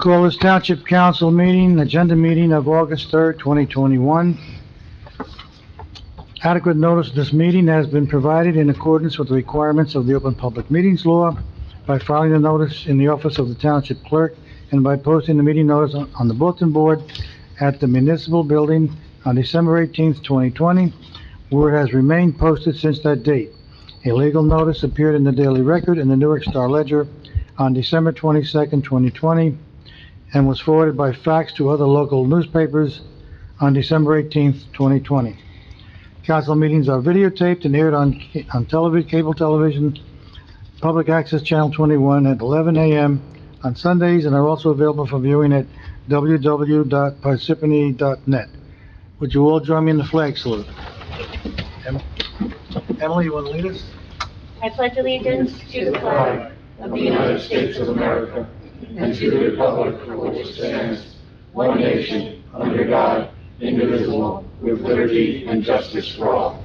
Call this Township Council meeting, agenda meeting of August 3rd, 2021. Adequate notice of this meeting has been provided in accordance with the requirements of the Open Public Meetings Law by filing the notice in the office of the Township Clerk and by posting the meeting notice on the bulletin board at the Municipal Building on December 18th, 2020, where it has remained posted since that date. A legal notice appeared in the Daily Record and the Newark Star Ledger on December 22nd, 2020, and was forwarded by fax to other local newspapers on December 18th, 2020. Council meetings are videotaped and aired on television, cable television, Public Access Channel 21 at 11 a.m. on Sundays, and are also available for viewing at www.parsippany.net. Would you all join me in the flag salute? Emily, you want to lead us? I pledge allegiance to the flag of the United States of America and to the republic for which it stands, one nation, under God, indivisible, with liberty and justice for all.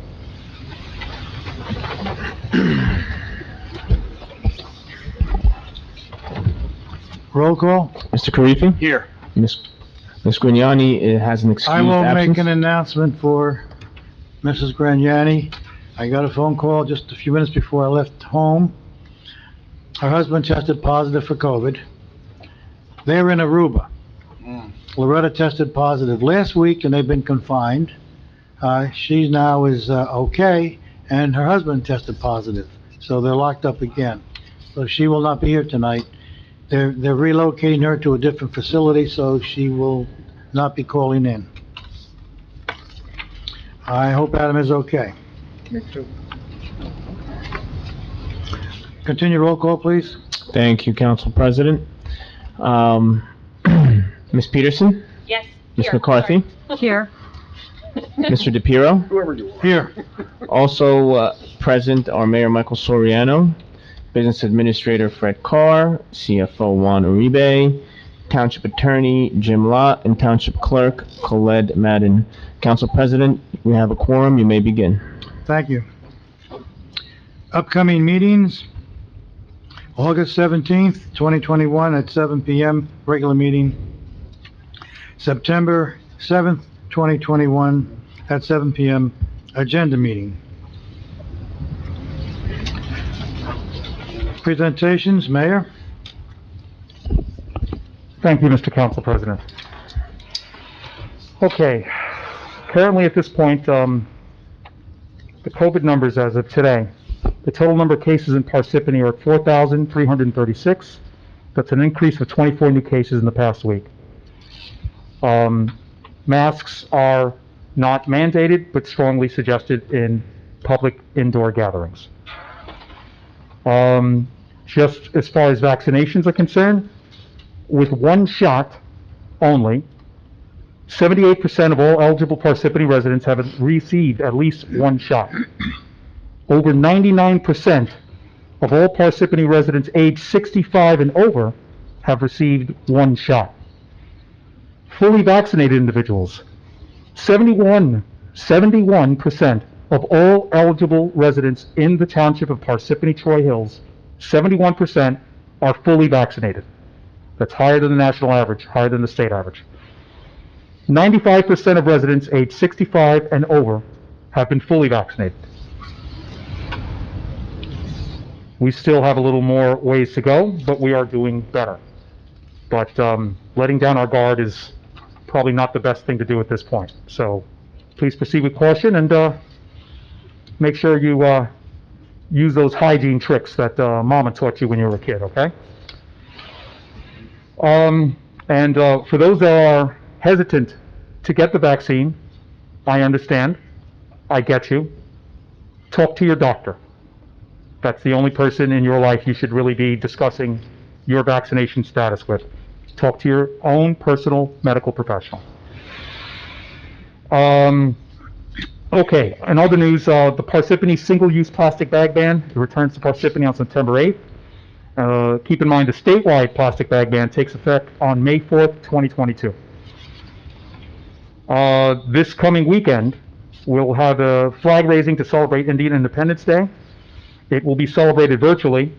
Roll call. Mr. Karifi? Here. Ms. Grignani has an excused I will absence. make an announcement for Mrs. Grignani. I got a phone call just a few minutes before I left home. Her husband tested positive for COVID. They're in Aruba. Loretta tested positive last week, and they've been confined. She now is okay, and her husband tested positive, so they're locked up again. So she will not be here tonight. They're relocating her to a different facility, so she will not be calling in. I hope Adam is okay. Me too. Continue roll call, please. Thank you, Council President. Ms. Peterson? Yes. Ms. Here. McCarthy? Here. Mr. DePiero? Here. Also present are Mayor Michael Soriano, Business Administrator Fred Carr, CFO Juan Uribe, Township Attorney Jim Lott, and Township Clerk Colette Madden. Council President, we have a quorum. You may begin. Thank you. Upcoming meetings, August 17th, 2021 at 7 p.m., regular meeting. September 7th, 2021 at 7 p.m., agenda meeting. Presentations, Mayor? Thank you, Mr. Council President. Okay, currently at this point, the COVID numbers as of today, the total number of cases in Parsippany are at 4,336. That's an increase of 24 new cases in the past week. Masks are not mandated, but strongly suggested in public indoor gatherings. Just as far as vaccinations are concerned, with one shot only, 78% of all eligible Parsippany residents have received at least one shot. Over 99% of all Parsippany residents aged 65 and over have received one shot. Fully vaccinated individuals, 71% of all eligible residents in the township of Parsippany Troy Hills, 71% are fully vaccinated. That's higher than the national average, higher than the state average. 95% of residents aged 65 and over have been fully vaccinated. We still have a little more ways to go, but we are doing better. But letting down our guard is probably not the best thing to do at this point. So please proceed with caution and make sure you use those hygiene tricks that Mama taught you when you were a kid, okay? For those that are hesitant to get the vaccine, I understand. I get you. Talk to your doctor. That's the only person in your life you should really be discussing your vaccination status with. Talk to your own personal medical professional. Okay, in other news, the Parsippany single-use plastic bag ban returns to Parsippany on September 8th. Keep in mind the statewide plastic bag ban takes effect on May 4th, 2022. This coming weekend, we'll have a flag raising to celebrate Indian Independence Day. It will be celebrated virtually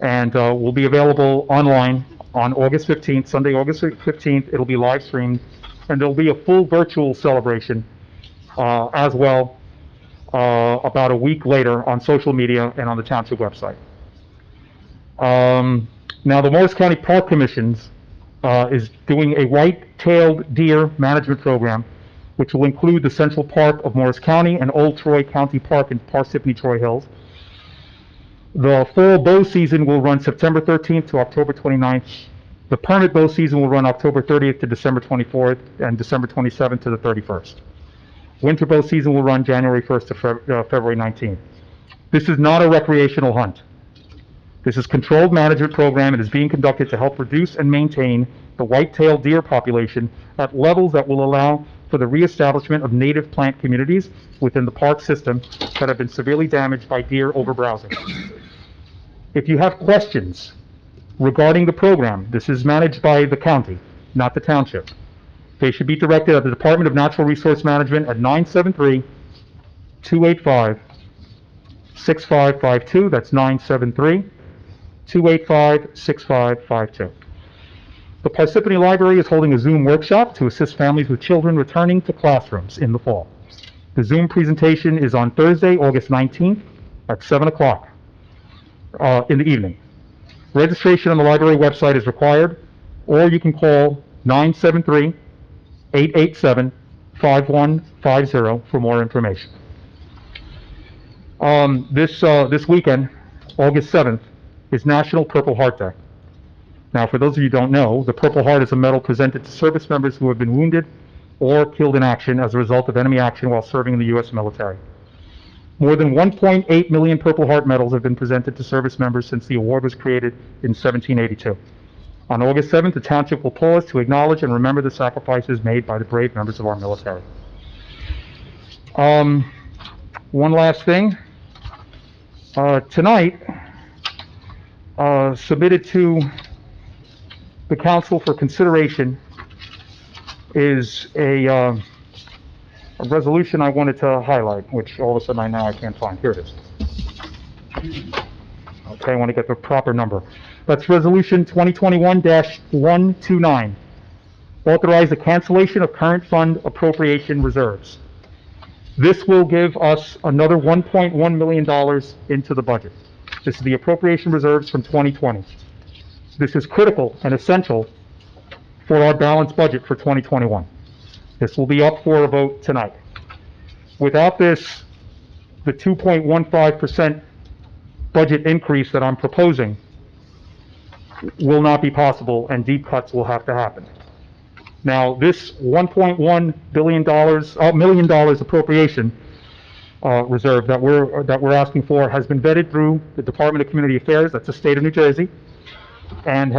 and will be available online on August 15th, Sunday, August 15th. It'll be live streamed, and there'll be a full virtual celebration as well about a week later on social media and on the township website. Now, the Morris County Park Commissions is doing a white-tailed deer management program, which will include the Central Park of Morris County and Old Troy County Park in Parsippany Troy Hills. The fall bow season will run September 13th to October 29th. The permit bow season will run October 30th to December 24th and December 27th to the 31st. Winter bow season will run January 1st to February 19th. This is not a recreational hunt. This is a controlled management program and is being conducted to help reduce and maintain the white-tailed deer population at levels that will allow for the reestablishment of native plant communities within the park system that have been severely damaged by deer overbrowsing. If you have questions regarding the program, this is managed by the county, not the township. They should be directed at the Department of Natural Resource Management at 973-285-6552. That's 973-285-6552. The Parsippany Library is holding a Zoom workshop to assist families with children returning to classrooms in the fall. The Zoom presentation is on Thursday, August 19th at 7 o'clock in the evening. Registration on the library website is required, or you can call 973-887-5150 for more information. This weekend, August 7th, is National Purple Heart Day. Now, for those of you who don't know, the Purple Heart is a medal presented to service members who have been wounded or killed in action as a result of enemy action while serving in the U.S. military. More than 1.8 million Purple Heart medals have been presented to service members since the award was created in 1782. On August 7th, the township will pause to acknowledge and remember the sacrifices made by the brave members of our military. One last thing. Tonight, submitted to the council for consideration is a resolution I wanted to highlight, which all of a sudden I can't find. Here it is. Okay, I want to get the proper number. That's Resolution 2021-129. Authorize the cancellation of current fund appropriation reserves. This will give us another $1.1 million into the budget. This is the appropriation reserves from 2020. This is critical and essential for our balanced budget for 2021. This will be up for a vote tonight. Without this, the 2.15% budget increase that I'm proposing will not be possible, and deep cuts will have to happen. Now, this $1.1 million appropriation reserve that we're asking for has been vetted through the Department of Community Affairs, that's the state of New Jersey, and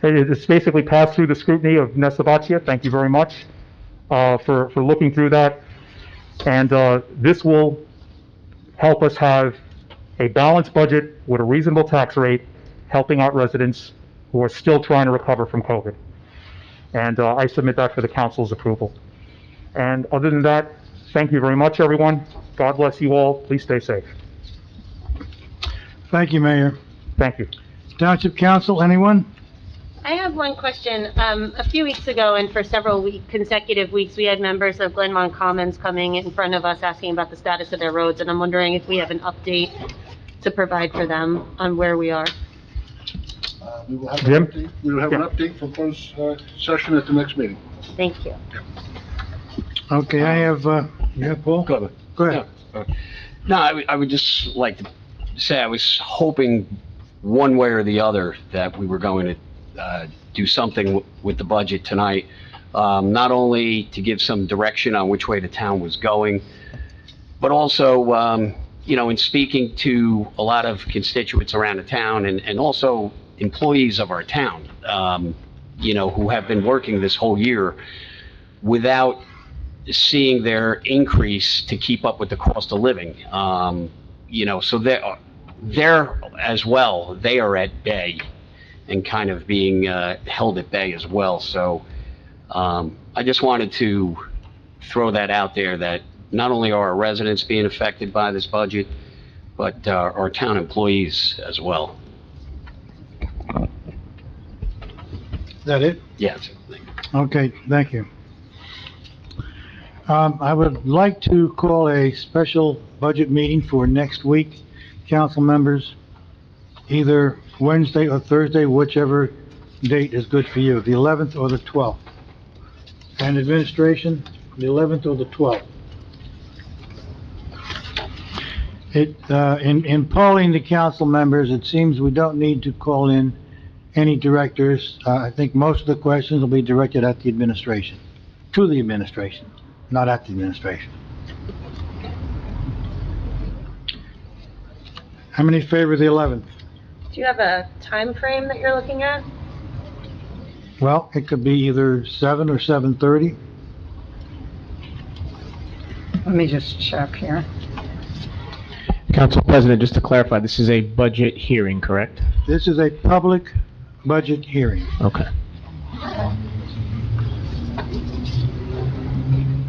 it's basically passed through the scrutiny of Nessa Baccia. Thank you very much for looking through that. And this will help us have a balanced budget with a reasonable tax rate, helping out residents who are still trying to recover from COVID. And I submit that for the council's approval. And other than that, thank you very much, everyone. God bless you all. Please stay safe. Thank you, Mayor. Thank you. Township Council, anyone? I have one question. A few weeks ago, and for several consecutive weeks, we had members of Glenmont Commons coming in front of us asking about the status of their roads, and I'm wondering if we have an update to provide for them on where we are. We will have an Jim? update. We will have an update for closed session at the next meeting. Thank you. Okay, I have, you have Paul? Go ahead. No, I would just like to say I was hoping one way or the other that we were going to do something with the budget tonight, not only to give some direction on which way the town was going, but also, in speaking to a lot of constituents around the town and also employees of our town, who have been working this whole year without seeing their increase to keep up with the cost of living. So they're as well, they are at bay and kind of being held at bay as well. So I just wanted to throw that out there, that not only are our residents being affected by this budget, but our town employees as well. Is that it? Yeah. Okay, thank you. I would like to call a special budget meeting for next week, council members, either Wednesday or Thursday, whichever date is good for you, the 11th or the 12th. And administration, the 11th or the 12th. In polling the council members, it seems we don't need to call in any directors. I think most of the questions will be directed at the administration, to the administration, not at the administration. How many favor the 11th? Do you have a time frame that you're looking at? Well, it could be either 7 or 7:30. Let me just check here. Council President, just to clarify, this is a budget hearing, correct? This is a public budget hearing. Okay.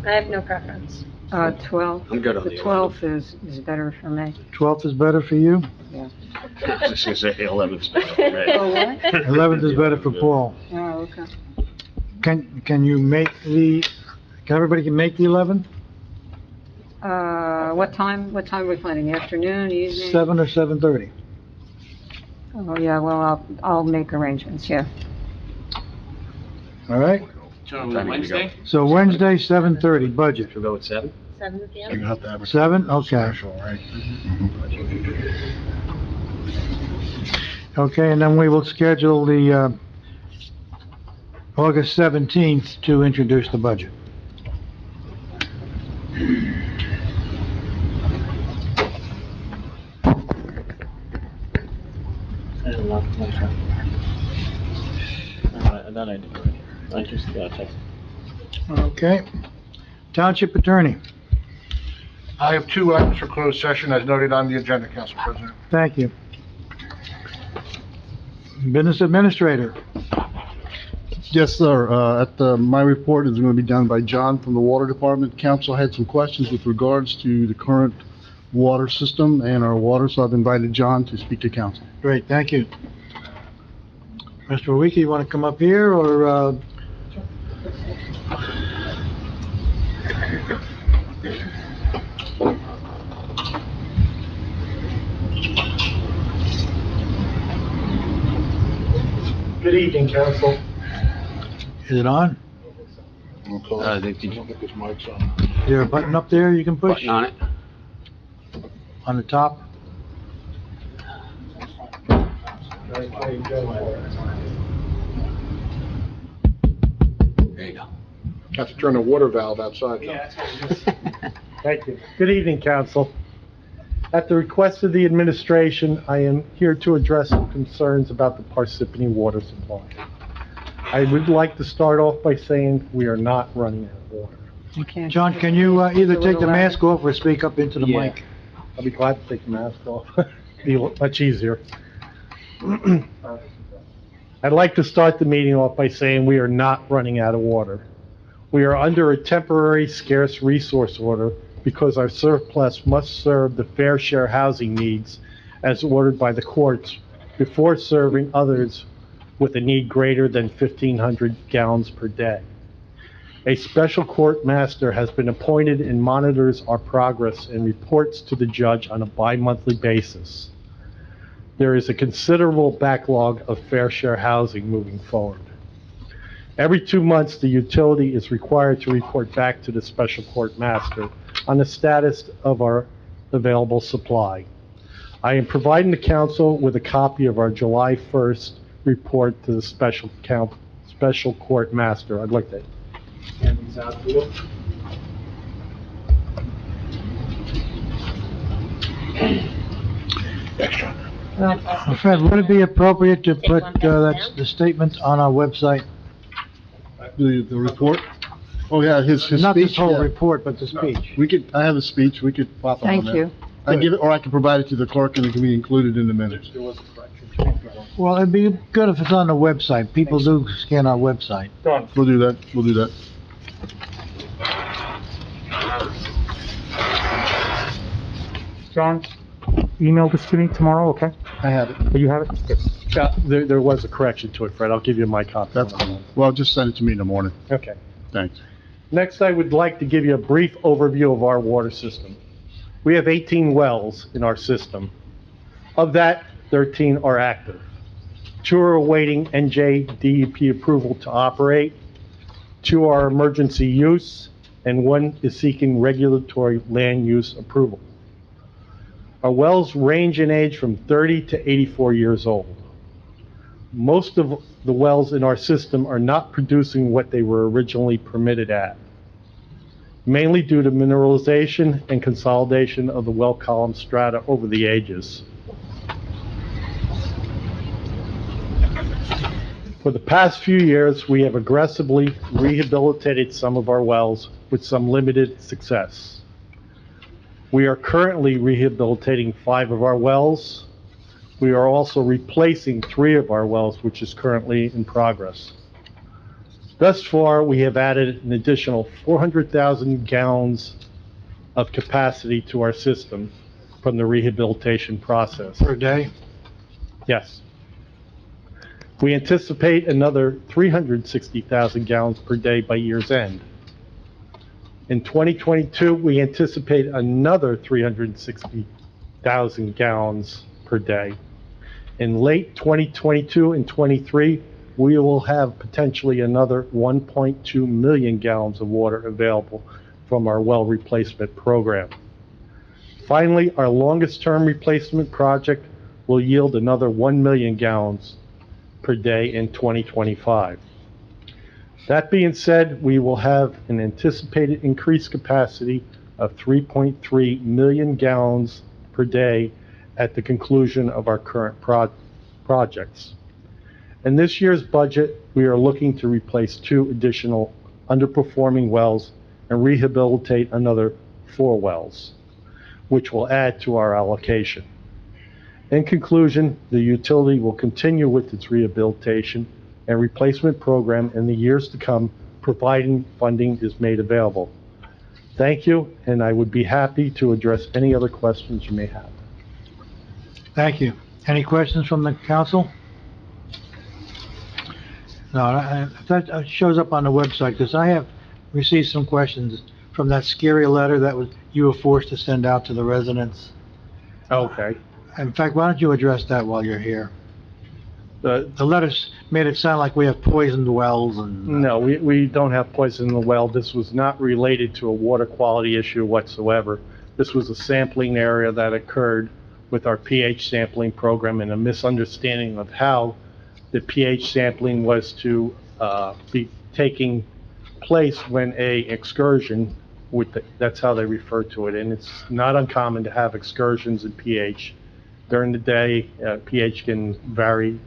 I have no preference. 12. I'm good on The the 12th is better for me. 12th is better for you? This is 11th. Oh, what? 11th is better for Paul. Oh, okay. Can you make can everybody make the 11th? What time are we planning? Afternoon, evening? 7 or 7:30? Oh, yeah, well, I'll make arrangements, yeah. All right? Wednesday? So Wednesday, 7:30, budget. Should we go with 7? 7 You're p.m.? gonna have to have a 7? Okay. special, right? Okay, and then we will schedule the, August 17th to introduce the budget. Okay. Township Attorney, I have 2 items for closed session as noted on the agenda, Council President. thank you. Business Administrator, Yes, sir. My report is going to be done by John from the Water Department. Council had some questions with regards to the current water system and our water, so I've invited John to speak to council. great, thank you. Mr. Wiki, you want to come up here, or, Good evening, council. is it on? Did you Get this mic's on. Is there a button up there you can push? button on it? On the top? There you go. Have to turn the water valve outside. Thank you. Good evening, council. At the request of the administration, I am here to address some concerns about the Parsippany water supply. I would like to start off by saying we are not running out of water. You can't. John, can you, either take the mask off or speak up into the Yeah. mic? I'll be glad to take the mask off. Be much easier. I'd like to start the meeting off by saying we are not running out of water. We are under a temporary scarce resource order because our surplus must serve the fair share housing needs as ordered by the courts before serving others with a need greater than 1,500 gallons per day. A special court master has been appointed and monitors our progress and reports to the judge on a bi-monthly basis. There is a considerable backlog of fair share housing moving forward. Every 2 months, the utility is required to report back to the special court master on the status of our available supply. I am providing the council with a copy of our July 1st report to the special court master. I'd like to hand these out to you. Fred, would it be appropriate to Take put, one down. the statement on our website? The report? Oh, yeah, his speech. Not this whole yeah. report, but the speech. I have a speech, we could pop it on Thank there. you. I give it, or I can provide it to the clerk and it can be included in the minutes. Well, it'd be good if it's on the website. People do scan our website. We'll do that. John, email this to me tomorrow, okay? I have it. Oh, you have it? Good. There was a correction to it, Fred. I'll give you my copy. That's fine. Well, just send it to me in the morning. Okay. Thanks. Next, I would like to give you a brief overview of our water system. We have 18 wells in our system. Of that, 13 are active. 2 are awaiting NJDEP approval to operate, 2 are emergency use, and 1 is seeking regulatory land use approval. Our wells range in age from 30 to 84 years old. Most of the wells in our system are not producing what they were originally permitted at, mainly due to mineralization and consolidation of the well column strata over the ages. For the past few years, we have aggressively rehabilitated some of our wells with some limited success. We are currently rehabilitating 5 of our wells. We are also replacing 3 of our wells, which is currently in progress. Thus far, we have added an additional 400,000 gallons of capacity to our system from the rehabilitation process. Per day? Yes. We anticipate another 360,000 gallons per day by year's end. In 2022, we anticipate another 360,000 gallons per day. In late 2022 and 23, we will have potentially another 1.2 million gallons of water available from our well replacement program. Finally, our longest-term replacement project will yield another 1 million gallons per day in 2025. That being said, we will have an anticipated increased capacity of 3.3 million gallons per day at the conclusion of our current projects. In this year's budget, we are looking to replace 2 additional underperforming wells and rehabilitate another 4 wells, which will add to our allocation. In conclusion, the utility will continue with its rehabilitation and replacement program in the years to come, providing funding is made available. Thank you, and I would be happy to address any other questions you may have. Thank you. Any questions from the council? No, that shows up on the website, because I have received some questions from that scary letter that you were forced to send out to the residents. Okay. In fact, why don't you address that while you're here? The letters made it sound like we have poisoned wells and... No, we don't have poison in the well. This was not related to a water quality issue whatsoever. This was a sampling area that occurred with our pH sampling program and a misunderstanding of how the pH sampling was to be taking place when a excursion, that's how they refer to it, and it's not uncommon to have excursions in pH. During the day, pH can vary.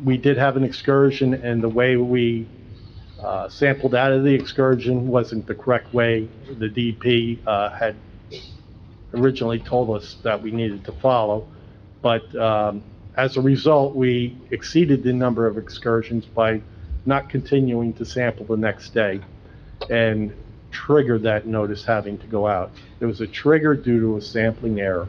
We did have an excursion, and the way we sampled out of the excursion wasn't the correct way the DP had originally told us that we needed to follow. But as a result, we exceeded the number of excursions by not continuing to sample the next day and triggered that notice having to go out. It was a trigger due to a sampling error.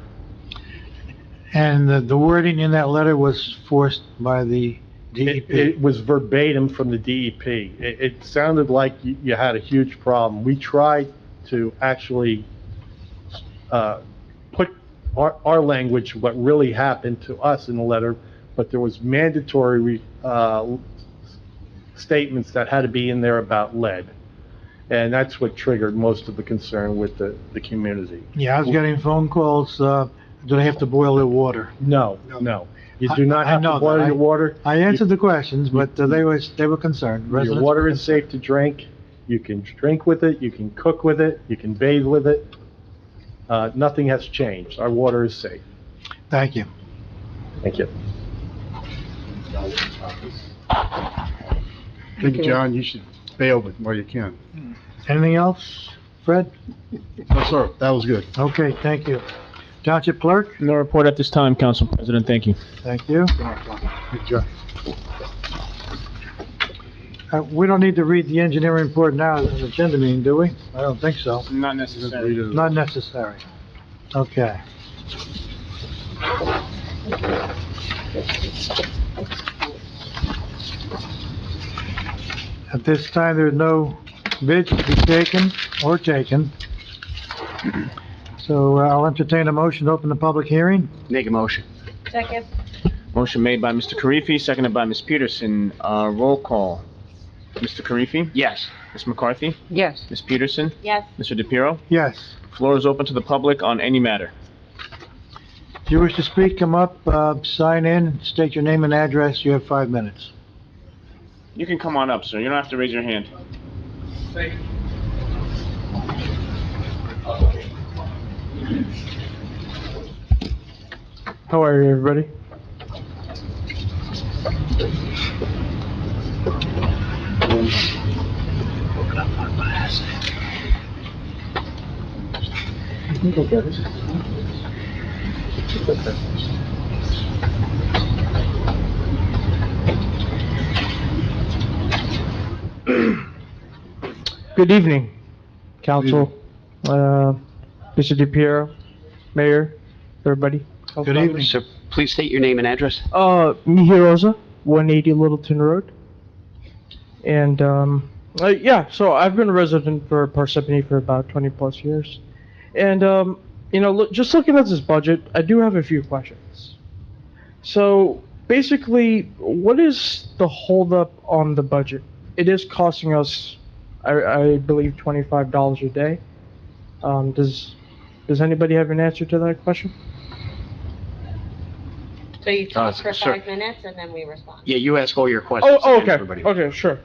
And the wording in that letter was forced by the DEP? It was verbatim from the DEP. It sounded like you had a huge problem. We tried to actually put our language, what really happened to us in the letter, but there was mandatory statements that had to be in there about lead. And that's what triggered most of the concern with the community. Yeah, I was getting phone calls, do they have to boil their water? No. You do not have to boil your water. I answered the questions, but they were concerned. Your water is safe to drink. You can drink with it, you can cook with it, you can bathe with it. Nothing has changed. Our water is safe. Thank you. Thank you. I think, John, you should bail while you can. Anything else, Fred? No, sir, that was good. Okay, thank you. Township Clerk? No report at this time, Council President. Thank you. Thank you. Good job. We don't need to read the engineering report now at the agenda meeting, do we? I don't think so. Not necessary. Not necessary. Okay. At this time, there are no bids to be taken or taken. So I'll entertain a motion to open the public hearing. Make a motion. Second. Motion made by Mr. Karifi, seconded by Ms. Peterson. Roll call. Mr. Karifi? Yes. Ms. McCarthy? Yes. Ms. Peterson? Yes. Mr. DePiero? Yes. Floor is open to the public on any matter. If you wish to speak, come up, sign in, state your name and address. You have 5 minutes. You can come on up, sir. You don't have to raise your hand. How are you, everybody? Good evening, Council, Mr. DePiero, Mayor, everybody. Good evening. So please state your name and address. Mihirosa, 180 Littleton Road. And, yeah, so I've been a resident for Parsippany for about 20 plus years. And, you know, just looking at this budget, I do have a few questions. So basically, what is the holdup on the budget? It is costing us, I believe, $25 a day. Does anybody have an answer to that question? So you talk for sir. 5 minutes and then we respond. Yeah, you ask all your questions. Oh, and okay, everybody- okay, sure.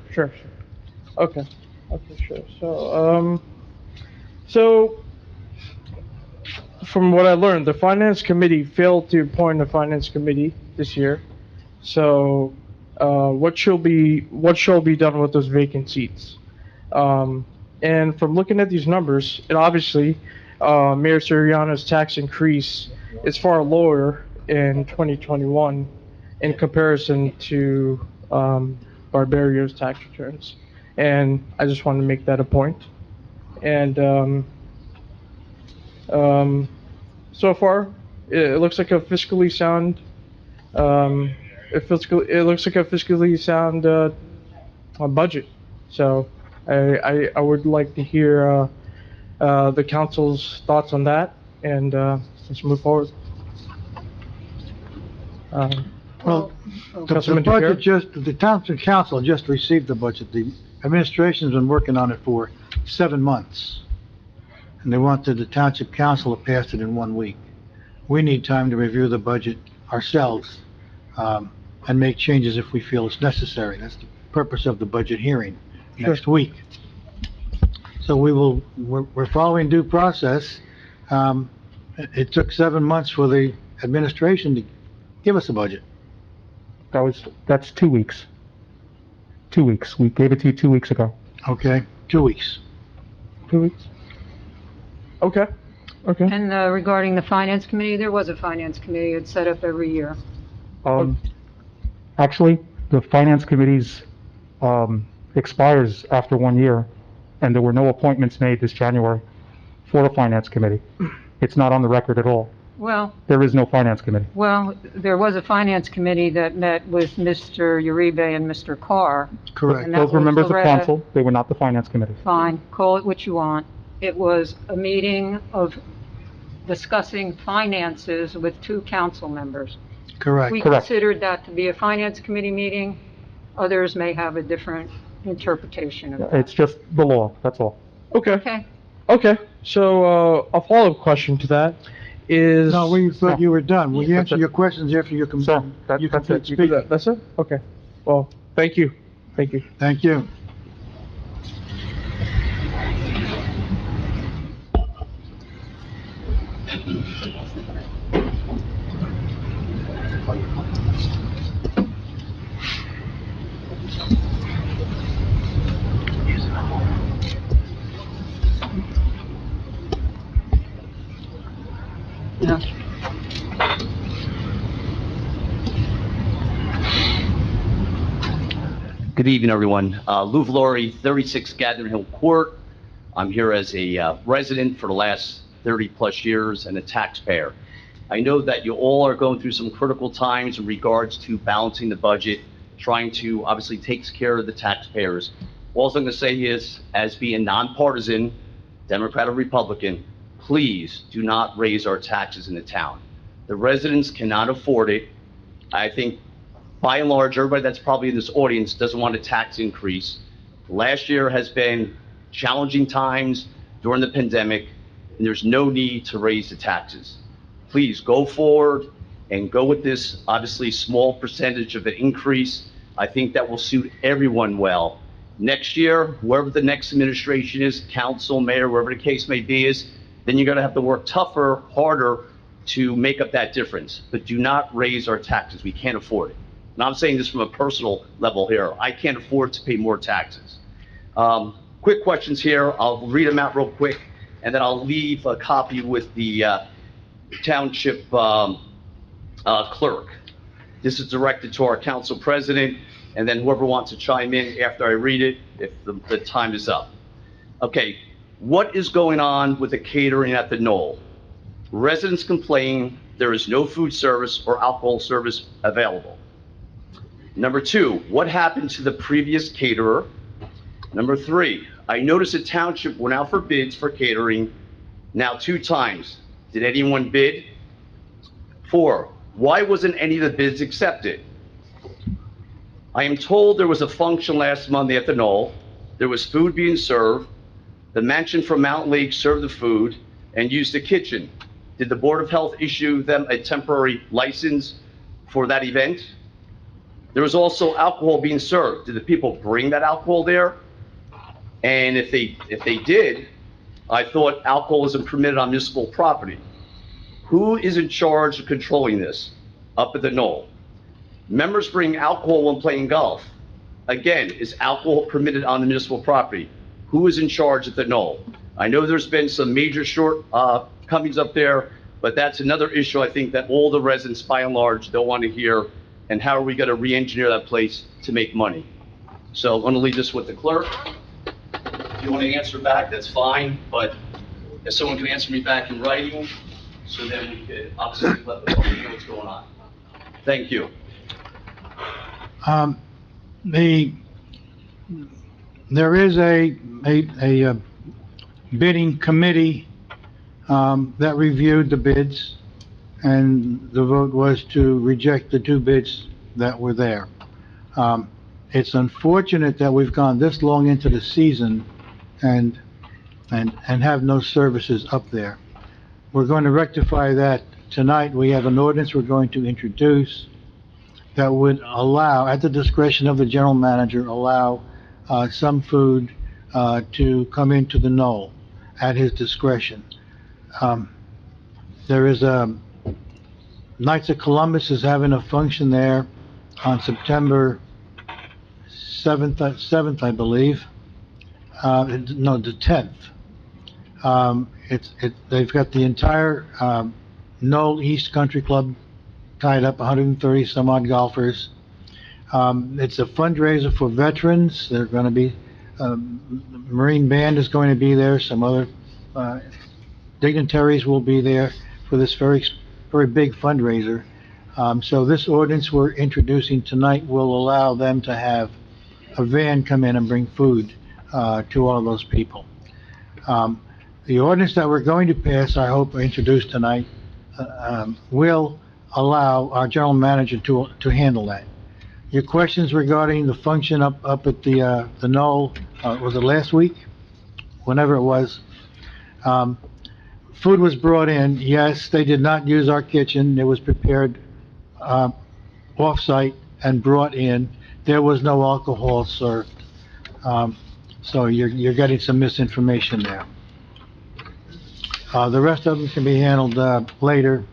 Okay, sure. So from what I learned, the finance committee failed to appoint a finance committee this year. So, what shall be done with those vacant seats? And from looking at these numbers, it obviously, Mayor Soriano's tax increase is far lower in 2021 in comparison to, Barbario's tax returns. And I just wanted to make that a point. And, so far, it looks like a fiscally sound, budget. So I would like to hear, the council's thoughts on that, and, let's move forward. Well, the Councilman budget DePiero? the town council just received the budget. The administration's been working on it for 7 months. And they wanted the township council to pass it in 1 week. We need time to review the budget ourselves, and make changes if we feel it's necessary. That's the purpose of the budget hearing next week. So we're following due process. It took 7 months for the administration to give us a budget. That's 2 weeks. 2 weeks. We gave it to you 2 weeks ago. Okay, 2 weeks. 2 weeks? Okay. And regarding the finance committee, there was a finance committee. It's set up every year. Actually, the finance committee's, expires after 1 year, and there were no appointments made this January for the finance committee. It's not on the record at all. Well, There is no finance committee. there was a finance committee that met with Mr. Uribe and Mr. Carr. Correct. And that Those were was members of Loretta. council. They were not the finance committee. Fine, call it what you want. It was a meeting of discussing finances with 2 council members. Correct. We Correct. considered that to be a finance committee meeting. Others may have a different interpretation of that. It's just the law, that's all. Okay, Okay, so, a follow-up question to that is... No, we thought you were done. Will you That's answer it. your questions after you Sir, you that's complete it. speaking? That's it? Okay. Well, thank you. Thank you. no. Good evening, everyone. Lou Valori, 36 Gathering Hill Court. I'm here as a resident for the last 30-plus years and a taxpayer. I know that you all are going through some critical times in regards to balancing the budget, trying to obviously take care of the taxpayers. All I'm going to say is, as being nonpartisan, Democrat or Republican, please do not raise our taxes in the town. The residents cannot afford it. I think, by and large, everybody that's probably in this audience doesn't want a tax increase. Last year has been challenging times during the pandemic, and there's no need to raise the taxes. Please go forward and go with this, obviously, small percentage of an increase. I think that will suit everyone well. Next year, whoever the next administration is, council, mayor, wherever the case may be is, then you're gonna have to work tougher, harder to make up that difference. But do not raise our taxes. We can't afford it. And I'm saying this from a personal level here. I can't afford to pay more taxes. Quick questions here. I'll read them out real quick, and then I'll leave a copy with the township clerk. This is directed to our council president, and then whoever wants to chime in after I read it, if the time is up. Okay, what is going on with the catering at the Knoll? Residents complain there is no food service or alcohol service available. Number two, what happened to the previous caterer? Number three, I noticed the township went out for bids for catering now 2 times. Did anyone bid? 4, why wasn't any of the bids accepted? I am told there was a function last Monday at the Knoll. There was food being served. The mansion from Mountain Lake served the food and used the kitchen. Did the Board of Health issue them a temporary license for that event? There was also alcohol being served. Did the people bring that alcohol there? And if they did, I thought alcohol isn't permitted on municipal property. Who is in charge of controlling this up at the Knoll? Members bring alcohol when playing golf. Again, is alcohol permitted on the municipal property? Who is in charge at the Knoll? I know there's been some major shortcomings up there, but that's another issue I think that all the residents by and large don't want to hear. And how are we going to re-engineer that place to make money? So I'm going to leave this with the clerk. If you want to answer back, that's fine, but if someone can answer me back in writing, so then we could obviously let the public know what's going on. Thank you. There is a bidding committee that reviewed the bids, and the vote was to reject the 2 bids that were there. It's unfortunate that we've gone this long into the season and have no services up there. We're going to rectify that tonight. We have an ordinance we're going to introduce that would allow, at the discretion of the general manager, allow some food to come into the Knoll at his discretion. There is Knights of Columbus is having a function there on September 7th, I believe. No, the 10th. They've got the entire Knoll East Country Club tied up, 130 some odd golfers. It's a fundraiser for veterans. They're going to be, Marine Band is going to be there. Some other dignitaries will be there for this very big fundraiser. So this ordinance we're introducing tonight will allow them to have a van come in and bring food to all of those people. The ordinance that we're going to pass, I hope, or introduce tonight, will allow our general manager to handle that. Your questions regarding the function up at the Knoll, was it last week? Whenever it was. Food was brought in. Yes, they did not use our kitchen. It was prepared off-site and brought in. There was no alcohol served. So you're getting some misinformation there. The rest of them can be handled later.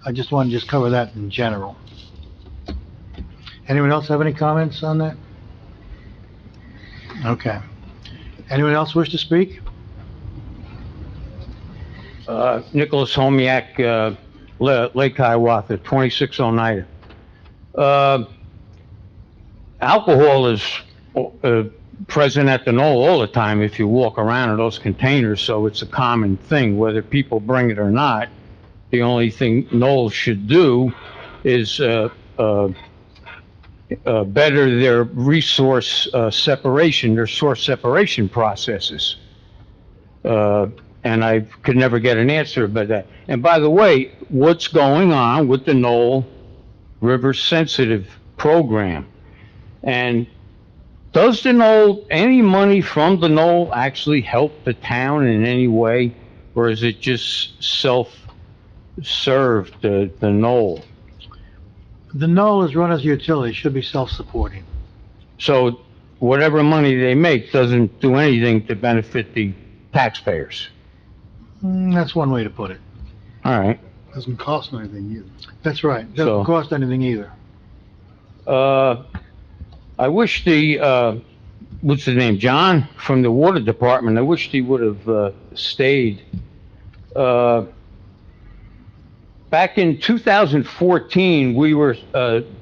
I just want to cover that in general. Anyone else have any comments on that? Okay. Anyone else wish to speak? Nicholas Homiak, Lake Hiawatha, 2609. Alcohol is present at the Knoll all the time if you walk around in those containers, so it's a common thing, whether people bring it or not. The only thing Knowles should do is, better their resource, separation, their source separation processes. And I could never get an answer about that. And by the way, what's going on with the Knoll River Sensitive Program? And does the Knoll, any money from the Knoll actually help the town in any way? Or is it just self-served, the Knoll? The Knoll is run as a utility, should be self-supporting. So whatever money they make doesn't do anything to benefit the taxpayers. That's one way to put it. All right. Doesn't cost anything either. That's right. So- Doesn't cost anything either. I wish the, what's his name, John, from the Water Department, I wish he would have, stayed. Back in 2014, we were,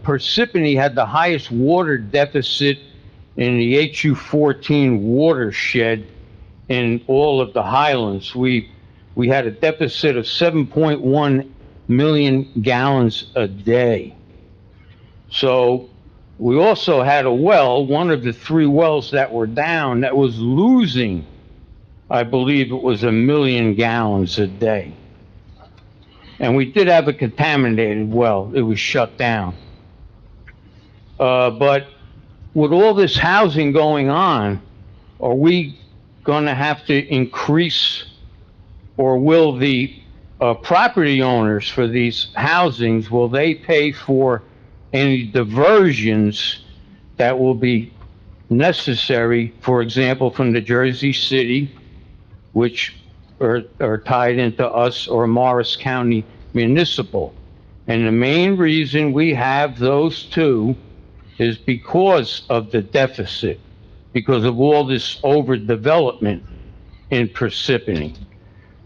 Parsippany had the highest water deficit in the HU14 watershed in all of the Highlands. We had a deficit of 7.1 million gallons a day. So we also had a well, one of the 3 wells that were down, that was losing, I believe it was 1 million gallons a day. And we did have a contaminated well. It was shut down. But with all this housing going on, are we going to have to increase, or will the property owners for these housings, will they pay for any diversions that will be necessary, for example, from the Jersey City, which are tied into us, or Morris County Municipal? And the main reason we have those two is because of the deficit, because of all this overdevelopment in Parsippany.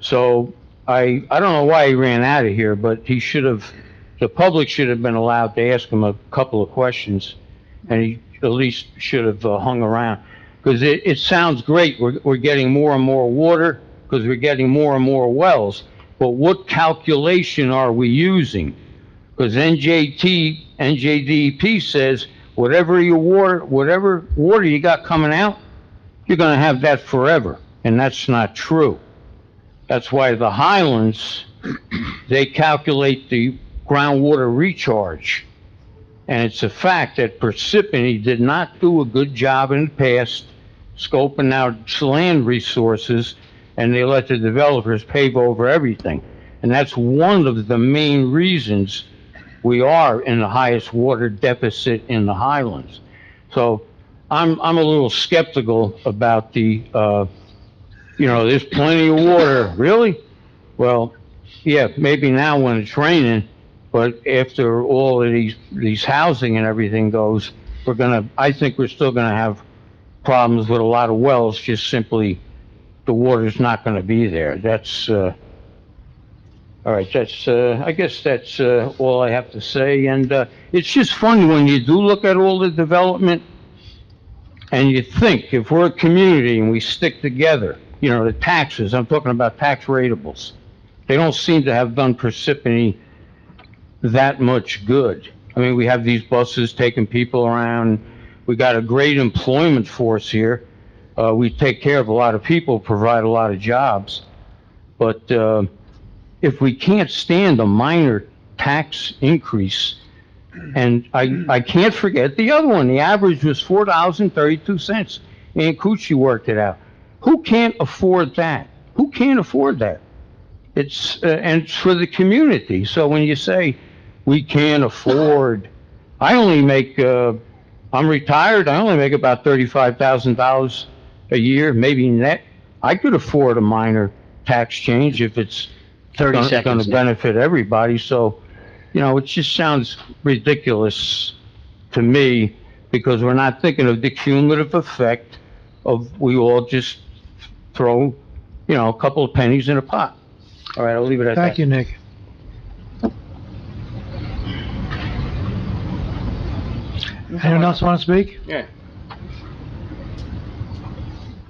So I don't know why he ran out of here, but he should have, the public should have been allowed to ask him a couple of questions, and he at least should have hung around. Because it sounds great, we're getting more and more water, because we're getting more and more wells, but what calculation are we using? Because NJDEP says, whatever water you got coming out, you're gonna have that forever, and that's not true. That's why the Highlands, they calculate the groundwater recharge. And it's a fact that Parsippany did not do a good job in the past scoping out land resources, and they let the developers pave over everything. And that's one of the main reasons we are in the highest water deficit in the Highlands. So I'm a little skeptical about the, there's plenty of water. Really? Well, yeah, maybe now when it's raining, but after all of these housing and everything goes, I think we're still gonna have problems with a lot of wells, just simply the water's not gonna be there. That's, all right, that's, I guess that's, all I have to say. And, it's just funny when you do look at all the development and you think, if we're a community and we stick together, the taxes, I'm talking about tax ratables, they don't seem to have done Parsippany that much good. I mean, we have these buses taking people around. We got a great employment force here. We take care of a lot of people, provide a lot of jobs. But if we can't stand a minor tax increase, and I can't forget the other one, the average was $4.32. Ann Cucci worked it out. Who can't afford that? Who can't afford that? It's and it's for the community. So when you say we can't afford, I only make, I'm retired, I only make about $35,000 a year, maybe net. I could afford a minor tax change if it's 30 going seconds. to benefit everybody. So, it just sounds ridiculous to me, because we're not thinking of the cumulative effect of, we all just throw, a couple of pennies in a pot. All right, I'll leave it at that. Thank you, Nick. Anyone else want to speak? Yeah.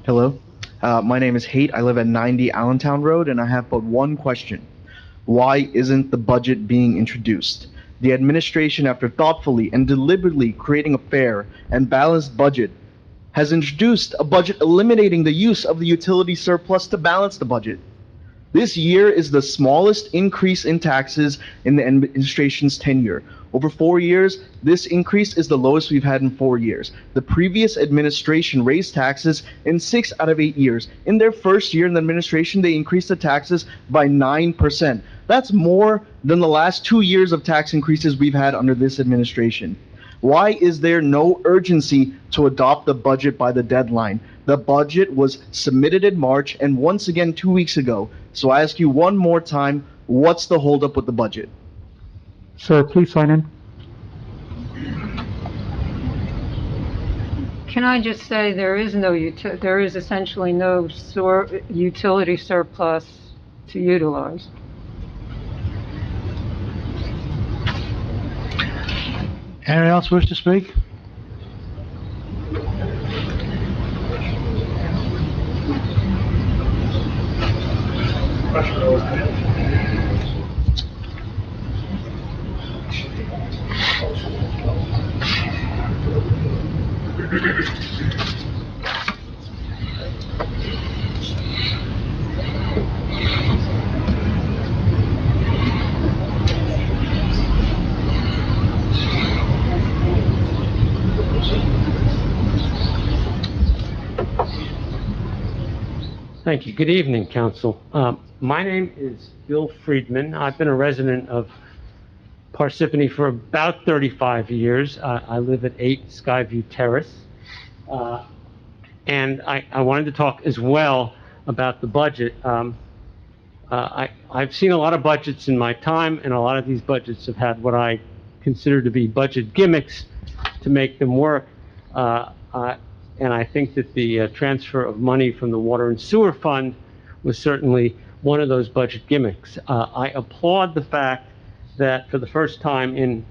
Hello, my name is Haight. I live at 90 Allentown Road, and I have but one question. Why isn't the budget being introduced? The administration, after thoughtfully and deliberately creating a fair and balanced budget, has introduced a budget eliminating the use of the utility surplus to balance the budget. This year is the smallest increase in taxes in the administration's tenure. Over 4 years, this increase is the lowest we've had in 4 years. The previous administration raised taxes in 6 out of 8 years. In their first year in the administration, they increased the taxes by 9%. That's more than the last 2 years of tax increases we've had under this administration. Why is there no urgency to adopt the budget by the deadline? The budget was submitted in March and once again 2 weeks ago. So I ask you one more time, what's the holdup with the budget? Sir, please sign in. Can I just say there is there is essentially no utility surplus to utilize. Anyone else wish to speak? Thank you. Good evening, Council. My name is Bill Friedman. I've been a resident of Parsippany for about 35 years. I live at 8 Skyview Terrace. And I wanted to talk as well about the budget. I've seen a lot of budgets in my time, and a lot of these budgets have had what I consider to be budget gimmicks to make them work. And I think that the transfer of money from the Water and Sewer Fund was certainly one of those budget gimmicks. I applaud the fact that for the first time in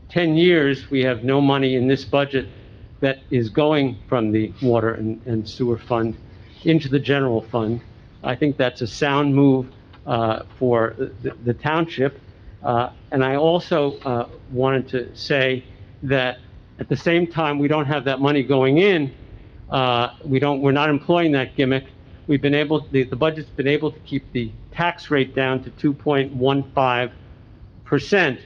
10 years, we have no money in this budget that is going from the Water and Sewer Fund into the general fund. I think that's a sound move for the township. And I also wanted to say that at the same time, we don't have that money going in. We're not employing that gimmick. We've been able, the budget's been able to keep the tax rate down to 2.15%.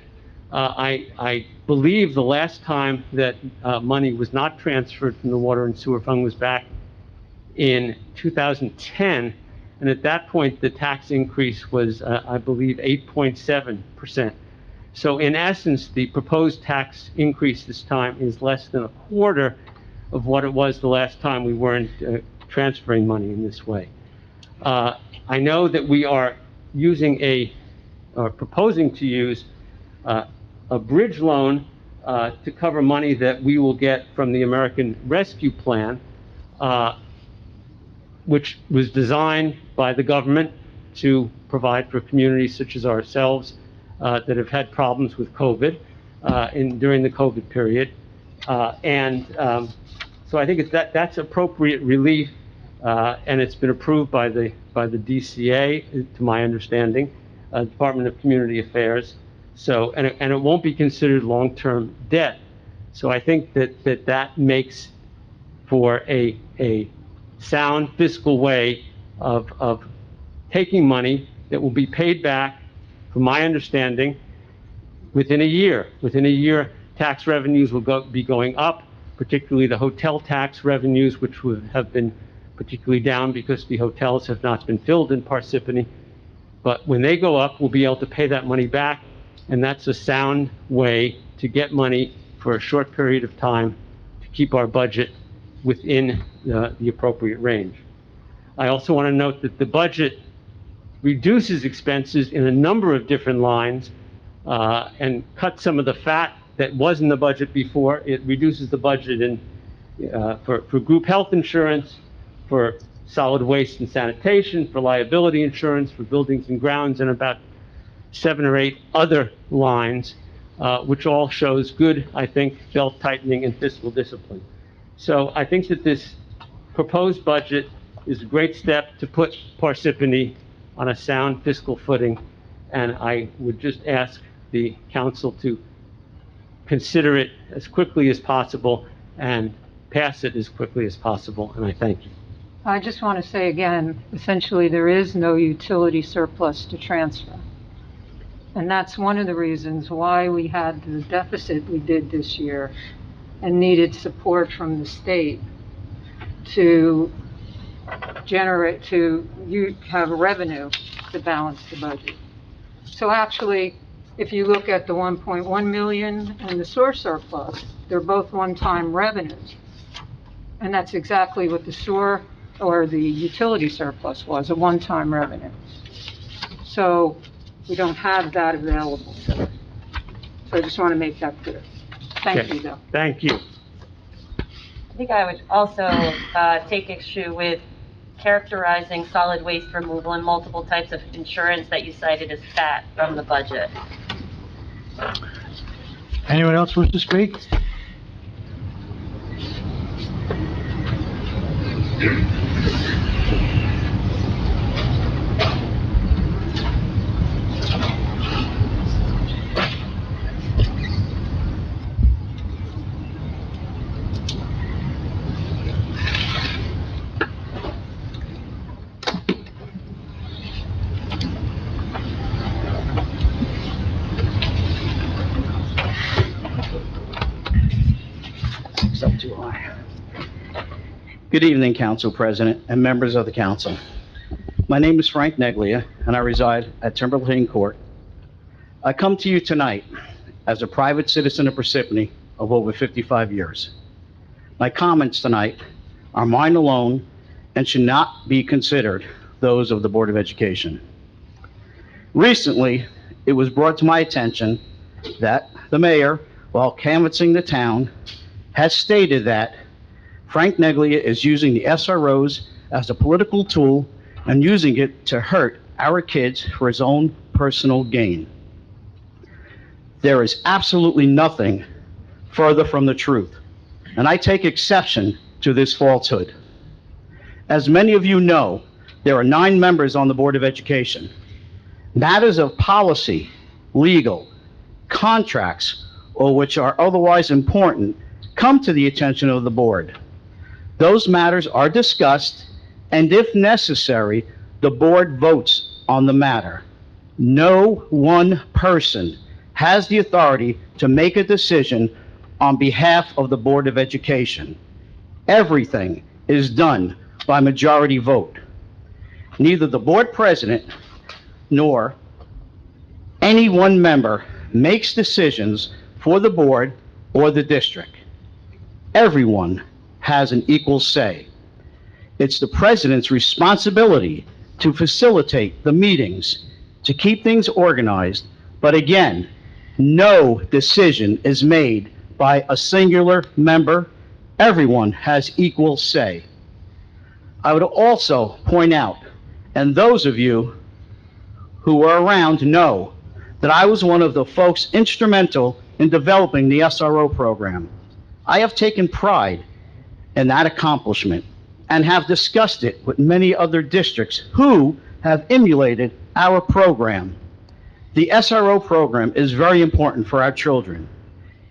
I believe the last time that money was not transferred from the Water and Sewer Fund was back in 2010. And at that point, the tax increase was, I believe, 8.7%. So in essence, the proposed tax increase this time is less than a quarter of what it was the last time we weren't transferring money in this way. I know that we are using proposing to use a bridge loan to cover money that we will get from the American Rescue Plan, which was designed by the government to provide for communities such as ourselves that have had problems with COVID during the COVID period. So I think that's appropriate relief, and it's been approved by the DCA, to my understanding, Department of Community Affairs. So, and it won't be considered long-term debt. So I think that makes for a sound fiscal way of taking money that will be paid back, from my understanding, within a year. Within a year, tax revenues will be going up, particularly the hotel tax revenues, which have been particularly down because the hotels have not been filled in Parsippany. But when they go up, we'll be able to pay that money back, and that's a sound way to get money for a short period of time to keep our budget within the appropriate range. I also want to note that the budget reduces expenses in a number of different lines and cuts some of the fat that was in the budget before. It reduces the budget for group health insurance, for solid waste and sanitation, for liability insurance, for buildings and grounds, and about 7 or 8 other lines, which all shows good, I think, belt tightening and fiscal discipline. So I think that this proposed budget is a great step to put Parsippany on a sound fiscal footing and I would just ask the council to consider it as quickly as possible and pass it as quickly as possible, and I thank you. I just want to say again, essentially, there is no utility surplus to transfer. And that's one of the reasons why we had the deficit we did this year and needed support from the state to have revenue to balance the budget. So actually, if you look at the 1.1 million and the sewer surplus, they're both one-time revenues. And that's exactly what the sewer or the utility surplus was, a one-time revenue. So we don't have that available. So I just want to make that clear. Thank you, though. Thank you. I think I would also take issue with characterizing solid waste removal and multiple types of insurance that you cited as fat from the budget. Anyone else wish to speak? Good evening, Council President and members of the council. My name is Frank Neglia, and I reside at Timberlane Court. I come to you tonight as a private citizen of Parsippany of over 55 years. My comments tonight are mine alone and should not be considered those of the Board of Education. Recently, it was brought to my attention that the mayor, while canvassing the town, has stated that Frank Neglia is using the SROs as a political tool and using it to hurt our kids for his own personal gain. There is absolutely nothing further from the truth, and I take exception to this falsehood. As many of you know, there are 9 members on the Board of Education. Matters of policy, legal, contracts, or which are otherwise important come to the attention of the board. Those matters are discussed, and if necessary, the board votes on the matter. No one person has the authority to make a decision on behalf of the Board of Education. Everything is done by majority vote. Neither the board president nor any one member makes decisions for the board or the district. Everyone has an equal say. It's the president's responsibility to facilitate the meetings, to keep things organized, but again, no decision is made by a singular member. Everyone has equal say. I would also point out, and those of you who were around know, that I was one of the folks instrumental in developing the SRO program. I have taken pride in that accomplishment and have discussed it with many other districts who have emulated our program. The SRO program is very important for our children.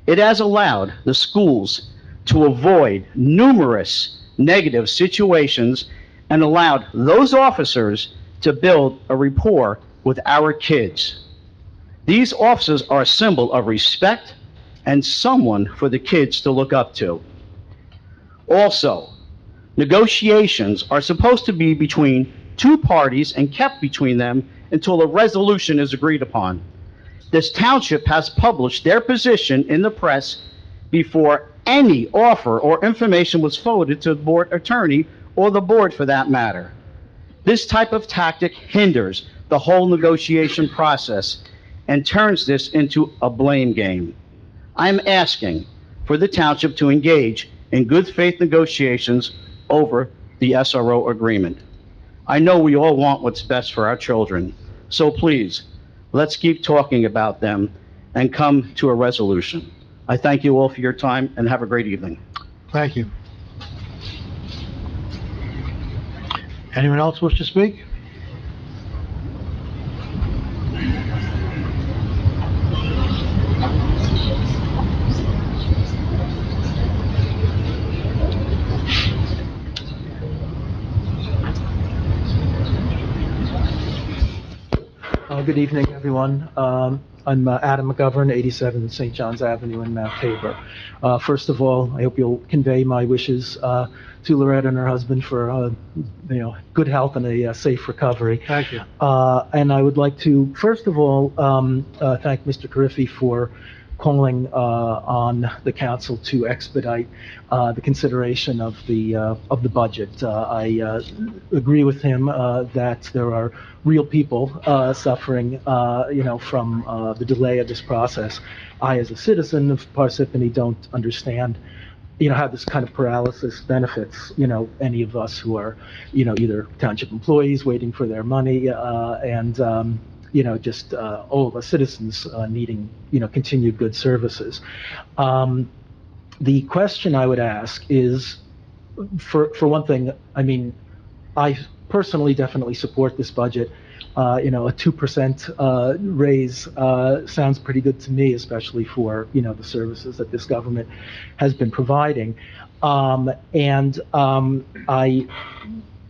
It has allowed the schools to avoid numerous negative situations and allowed those officers to build a rapport with our kids. These officers are a symbol of respect and someone for the kids to look up to. Also, negotiations are supposed to be between 2 parties and kept between them until a resolution is agreed upon. This township has published their position in the press before any offer or information was forwarded to the board attorney or the board for that matter. This type of tactic hinders the whole negotiation process and turns this into a blame game. I'm asking for the township to engage in good faith negotiations over the SRO agreement. I know we all want what's best for our children, so please, let's keep talking about them and come to a resolution. I thank you all for your time and have a great evening. Thank you. Anyone else wish to speak? Good evening, everyone. I'm Adam McGovern, 87 St. John's Avenue in Mount Tabor. First of all, I hope you'll convey my wishes to Loretta and her husband for, good health and a safe recovery. Thank you. And I would like to, first of all, thank Mr. Carriffy for calling on the council to expedite the consideration of the budget. I agree with him that there are real people suffering, from the delay of this process. I, as a citizen of Parsippany, don't understand, how this kind of paralysis benefits, any of us who are, either township employees waiting for their money, and just all of us citizens needing, continued good services. The question I would ask is, for one thing, I mean, I personally definitely support this budget. A 2% raise sounds pretty good to me, especially for, the services that this government has been providing.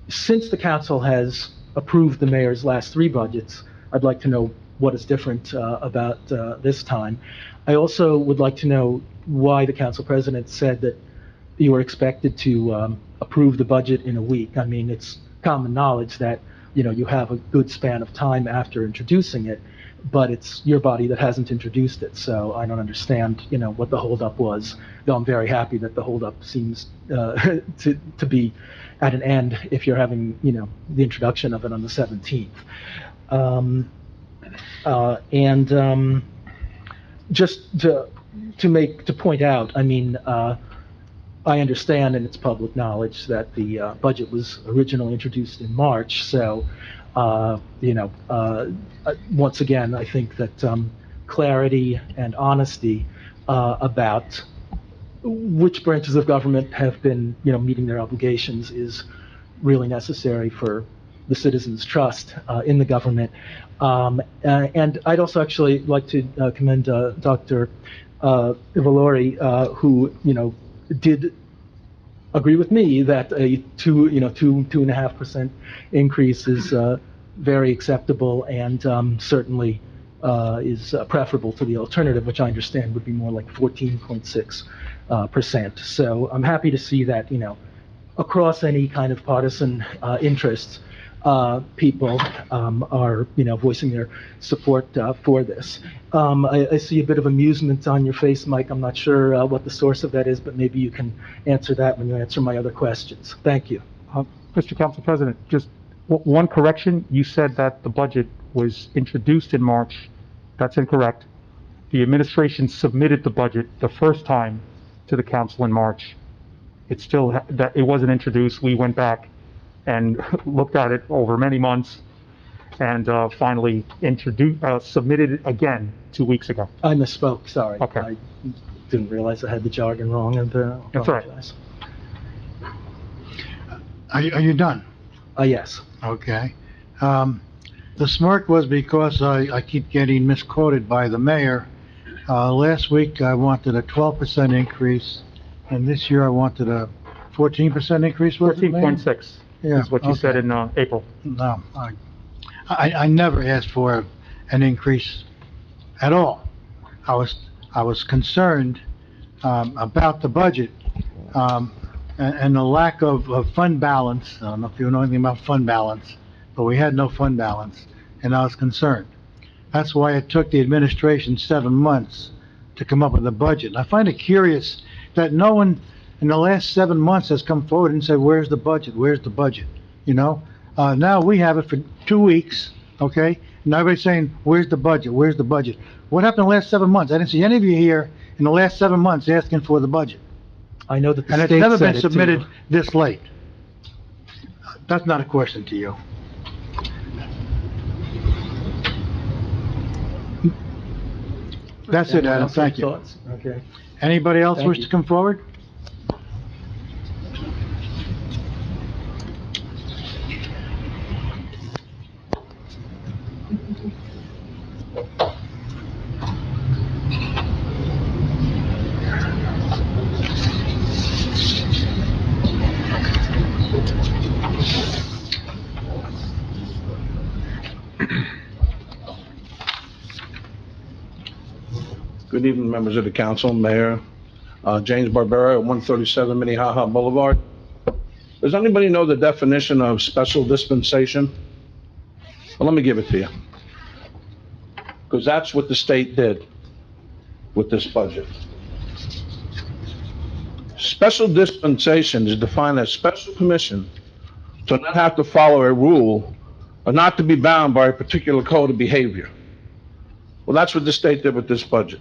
Since the council has approved the mayor's last three budgets, I'd like to know what is different about this time. I also would like to know why the council president said that you were expected to approve the budget in a week. I mean, it's common knowledge that, you have a good span of time after introducing it, but it's your body that hasn't introduced it. So I don't understand, what the holdup was, though I'm very happy that the holdup seems to be at an end if you're having, the introduction of it on the 17th. Just to point out, I mean, I understand, and it's public knowledge, that the budget was originally introduced in March. So, once again, I think that clarity and honesty about which branches of government have been, meeting their obligations is really necessary for the citizens' trust in the government. And I'd also actually like to commend Dr. Valori, who, did agree with me that a 2.5% increase is very acceptable and certainly is preferable to the alternative, which I understand would be more like 14.6%. So I'm happy to see that, across any kind of partisan interests, people are, voicing their support for this. I see a bit of amusement on your face, Mike. I'm not sure what the source of that is, but maybe you can answer that when you answer my other questions. Thank you. Mr. Council President, just one correction. You said that the budget was introduced in March. That's incorrect. The administration submitted the budget the first time to the council in March. It wasn't introduced. We went back and looked at it over many months and finally submitted it again 2 weeks ago. I misspoke, sorry. Okay. I didn't realize I had the jargon wrong, and That's all right. apologize. Are you done? Yes. Okay. The smirk was because I keep getting misquoted by the mayor. Last week, I wanted a 12% increase, and this year I wanted a 14% increase. 14.6 Yeah, is what you said in April. No, I never asked for an increase at all. I was concerned about the budget and the lack of fund balance. I don't know if you know anything about fund balance, but we had no fund balance, and I was concerned. That's why it took the administration 7 months to come up with a budget. And I find it curious that no one in the last 7 months has come forward and said, "Where's the budget? Where's the budget?" Now we have it for 2 weeks, okay? And everybody's saying, "Where's the budget? Where's the budget?" What happened in the last 7 months? I didn't see any of you here in the last 7 months asking for the budget. I know that the And it's state never said been it, submitted too. this late. That's not a question to you. That's it, Anyone Adam, else have thank you. thoughts? Okay. Anybody else Thank wish you. to come forward? Good evening, members of the council, Mayor. James Barbera, 137 Minnehaha Boulevard. Does anybody know the definition of special dispensation? Well, let me give it to you. Because that's what the state did with this budget. Special dispensation is defined as special permission to not have to follow a rule or not to be bound by a particular code of behavior. Well, that's what the state did with this budget.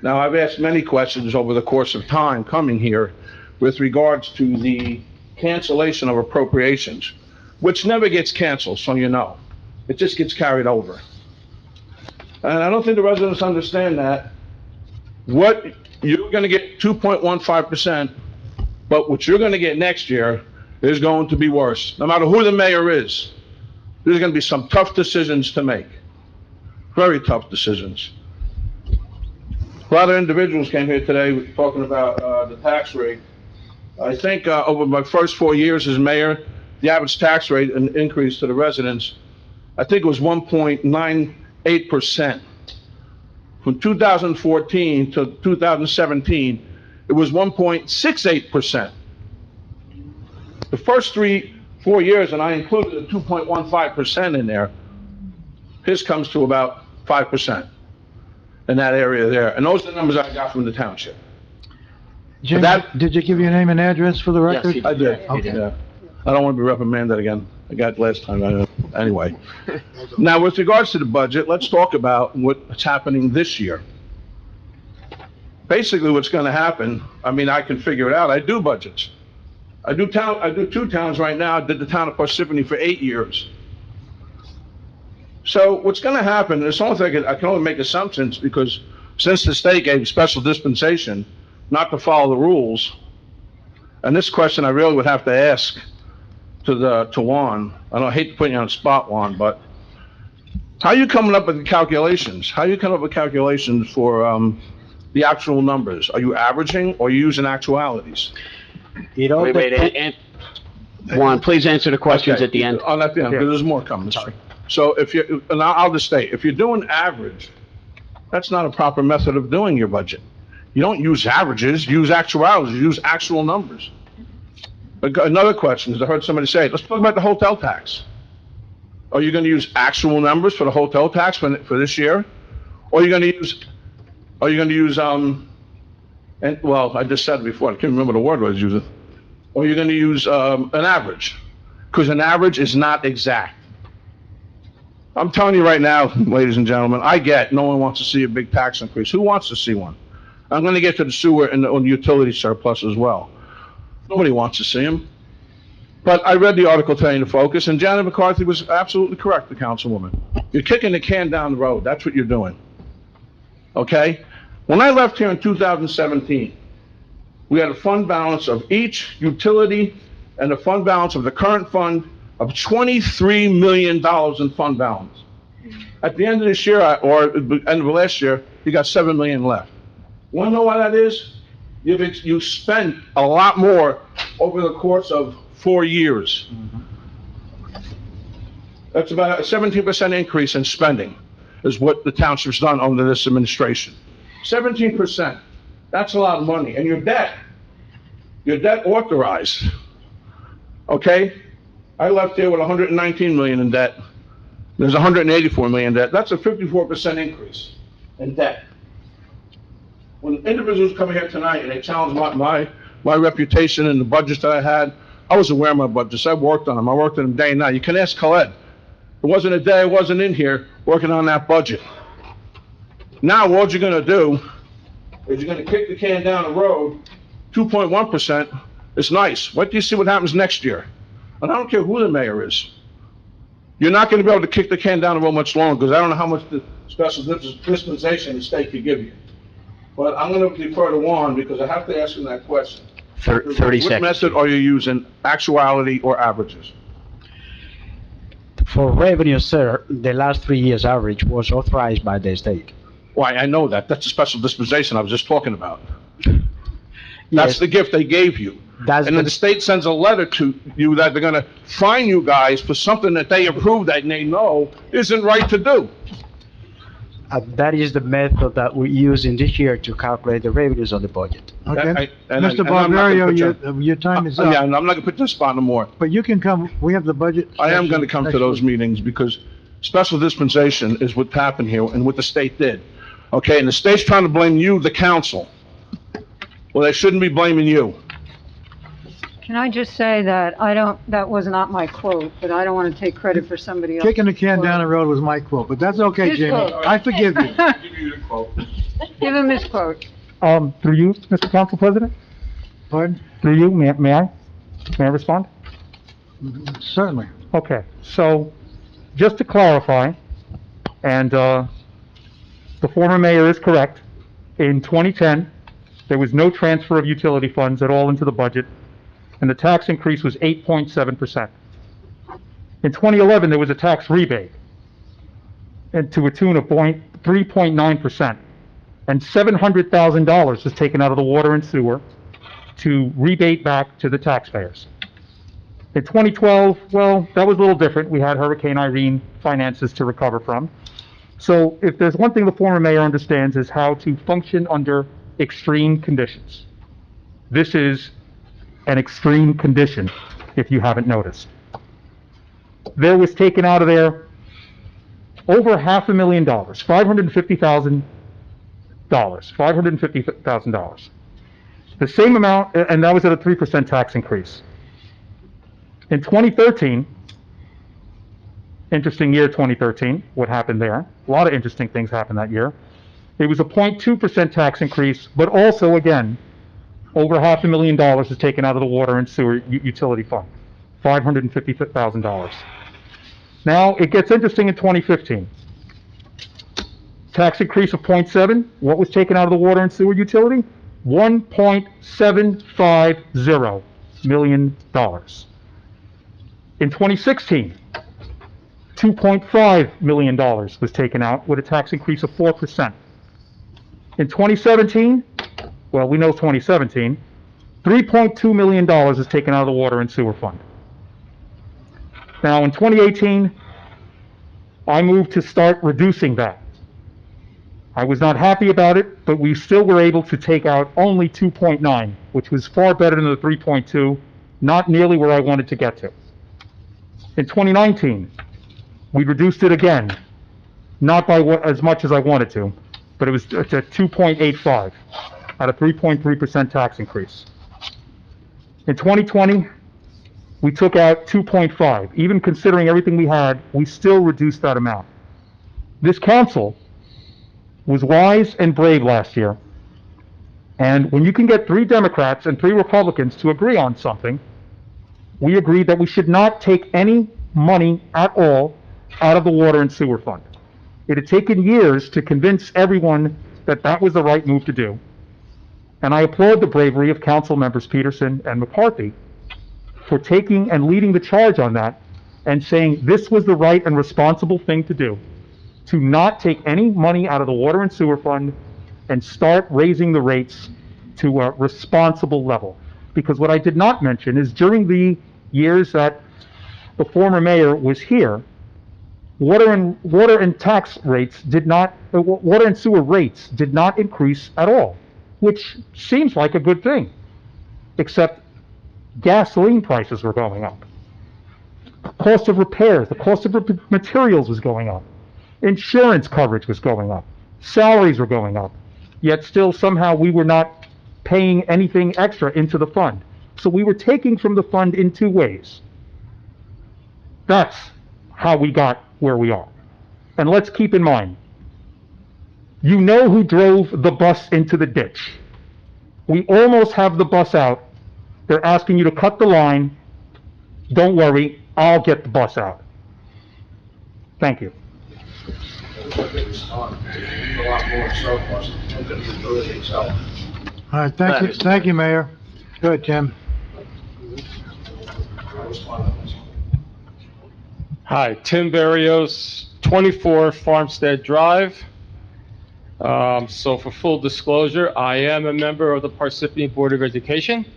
Now, I've asked many questions over the course of time coming here with regards to the cancellation of appropriations, which never gets canceled, so you know. It just gets carried over. And I don't think the residents understand that. What you're gonna get 2.15%, but what you're gonna get next year is going to be worse. No matter who the mayor is, there's gonna be some tough decisions to make. Very tough decisions. A lot of individuals came here today talking about the tax rate. I think over my first 4 years as mayor, the average tax rate and increase to the residents, I think it was 1.98%. From 2014 to 2017, it was 1.68%. The first 4 years, and I included the 2.15% in there, his comes to about 5% in that area there. And those are the numbers I got from the township. Jim, did you give your name and address for the record? Yes, I did. Okay. Yeah. I don't want to be reprimanded again. I got it last time. Anyway. Now, with regards to the budget, let's talk about what's happening this year. Basically, what's going to happen, I mean, I can figure it out. I do budgets. I do 2 towns right now. I did the town of Parsippany for 8 years. So what's going to happen, it's almost like I can only make assumptions because since the state gave special dispensation not to follow the rules, and this question I really would have to ask to Juan. I hate to put you on the spot, Juan, but how are you coming up with the calculations? How are you coming up with calculations for the actual numbers? Are you averaging or are you using actualities? Juan, please answer the questions at the end. Oh, at the end, because there's more coming. Sorry. So and I'll just state, if you're doing average, that's not a proper method of doing your budget. You don't use averages, use actualities, use actual numbers. Another question, because I heard somebody say, let's talk about the hotel tax. Are you going to use actual numbers for the hotel tax for this year? Or are you going to use, and well, I just said it before, I can't remember the word I was using. Or are you going to use an average? Because an average is not exact. I'm telling you right now, ladies and gentlemen, no one wants to see a big tax increase. Who wants to see one? I'm going to get to the sewer and the utility surplus as well. Nobody wants to see them. But I read the article today in the Focus, and Janet McCarthy was absolutely correct, the councilwoman. You're kicking the can down the road. That's what you're doing. Okay? When I left here in 2017, we had a fund balance of each utility and a fund balance of the current fund of $23 million in fund balance. At the end of this year, or the end of last year, you got $7 million left. Want to know why that is? You spent a lot more over the course of 4 years. That's about a 17% increase in spending is what the township's done under this administration. 17%. That's a lot of money. And your debt authorized. Okay? I left here with 119 million in debt. There's 184 million in debt. That's a 54% increase in debt. When individuals come here tonight and they challenge my reputation and the budgets that I had, I was aware of my budgets. I worked on them. I worked on them day and night. You can ask Khaled. There wasn't a day I wasn't in here working on that budget. Now, what you're going to do is you're going to kick the can down the road. 2.1% is nice. Wait till you see what happens next year. And I don't care who the mayor is. You're not going to be able to kick the can down the road much longer because I don't know how much the special dispensation the state could give you. But I'm going to defer to Juan because I have to ask him that question. 30 What seconds. method are you using, actuality or averages? For revenue, sir, the last 3 years' average was authorized by the state. Why, I know that. That's a special dispensation I was just talking about. That's the gift they gave you. And then the state sends a letter to you that they're going to fine you guys for something that they approved that they know isn't right to do. That is the method that we use in this year to calculate the revenues on the budget. Okay, And Mr. I'm not gonna put Barbario, your time is Yeah, up, and I'm not gonna put this spot no more. but you can come, we have the budget. I am session gonna come to next those week. meetings because special dispensation is what happened here and what the state did. Okay, and the state's trying to blame you, the council. Well, they shouldn't be blaming you. Can I just say that that was not my quote, but I don't want to take credit for somebody else. Kicking the can down the road was my quote, but that's okay, His Jamie. quote. I forgive you. Give him his quote. Through you, Mr. Council President? Pardon? Through you, may I? May I respond? Certainly. Okay, so, just to clarify, and, the former mayor is correct. In 2010, there was no transfer of utility funds at all into the budget, and the tax increase was 8.7%. In 2011, there was a tax rebate, and to a tune of 3.9%, and $700,000 was taken out of the water and sewer to rebate back to the taxpayers. In 2012, well, that was a little different. We had Hurricane Irene finances to recover from. So if there's one thing the former mayor understands is how to function under extreme conditions. This is an extreme condition, if you haven't noticed. There was taken out of there over $500,000, $550,000. The same amount, and that was at a 3% tax increase. In 2013, interesting year 2013, what happened there? A lot of interesting things happened that year. It was a 0.2% tax increase, but also, again, over $500,000 is taken out of the water and sewer utility fund, $550,000. Now, it gets interesting in 2015. Tax increase of 0.7, what was taken out of the water and sewer utility? $1.750 million. In 2016, $2.5 million was taken out with a tax increase of 4%. In 2017, well, we know 2017, $3.2 million is taken out of the water and sewer fund. Now, in 2018, I moved to start reducing that. I was not happy about it, but we still were able to take out only 2.9, which was far better than the 3.2, not nearly where I wanted to get to. In 2019, we reduced it again, not by as much as I wanted to, but it was to 2.85 at a 3.3% tax increase. In 2020, we took out 2.5. Even considering everything we had, we still reduced that amount. This council was wise and brave last year, and when you can get 3 Democrats and 3 Republicans to agree on something, we agreed that we should not take any money at all out of the water and sewer fund. It had taken years to convince everyone that that was the right move to do. And I applaud the bravery of council members Peterson and McCarthy for taking and leading the charge on that and saying this was the right and responsible thing to do, to not take any money out of the water and sewer fund and start raising the rates to a responsible level. Because what I did not mention is during the years that the former mayor was here, water and sewer rates did not increase at all, which seems like a good thing, except gasoline prices were going up. Cost of repairs, the cost of materials was going up. Insurance coverage was going up. Salaries were going up. Yet still somehow we were not paying anything extra into the fund. So we were taking from the fund in 2 ways. That's how we got where we are. And let's keep in mind, you know who drove the bus into the ditch. We almost have the bus out. They're asking you to cut the line. Don't worry, I'll get the bus out. Thank you. All right, thank you, Mayor. Go ahead, Tim. Hi, Tim Barrios, 24 Farmstead Drive. So for full disclosure, I am a member of the Parsippany Board of Education.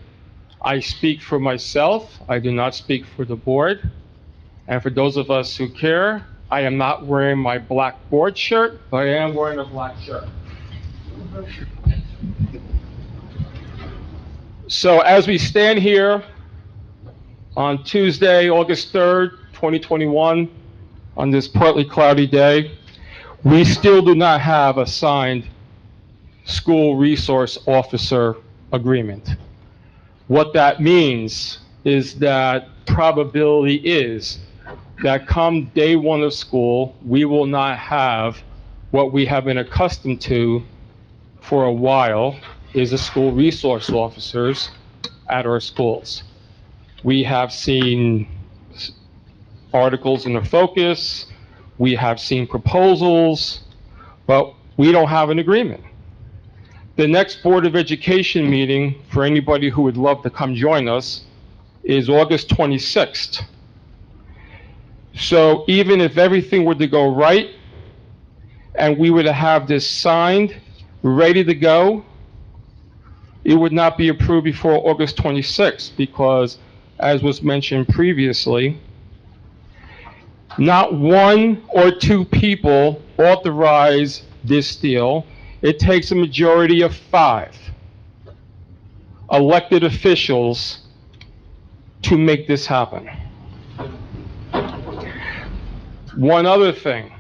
I speak for myself. I do not speak for the board. And for those of us who care, I am not wearing my black board shirt, but I am wearing a black shirt. So as we stand here on Tuesday, August 3rd, 2021, on this partly cloudy day, we still do not have a signed school resource officer agreement. What that means is that probability is that come day one of school, we will not have what we have been accustomed to for a while, is a school resource officers at our schools. We have seen articles in the Focus, we have seen proposals, but we don't have an agreement. The next Board of Education meeting, for anybody who would love to come join us, is August 26th. So even if everything were to go right, and we were to have this signed, ready to go, it would not be approved before August 26th, because, as was mentioned previously, not one or two people authorize this deal. It takes a majority of 5 elected officials to make this happen. One other thing,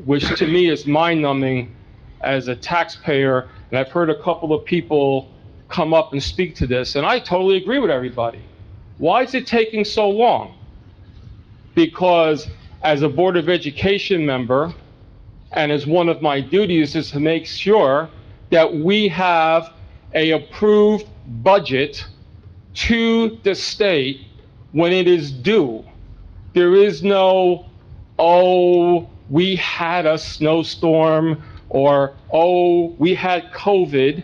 which to me is mind-numbing as a taxpayer, and I've heard a couple of people come up and speak to this, and I totally agree with everybody. Why is it taking so long? Because as a Board of Education member, and as one of my duties is to make sure that we have a approved budget to the state when it is due. There is no, oh, we had a snowstorm, or, oh, we had COVID.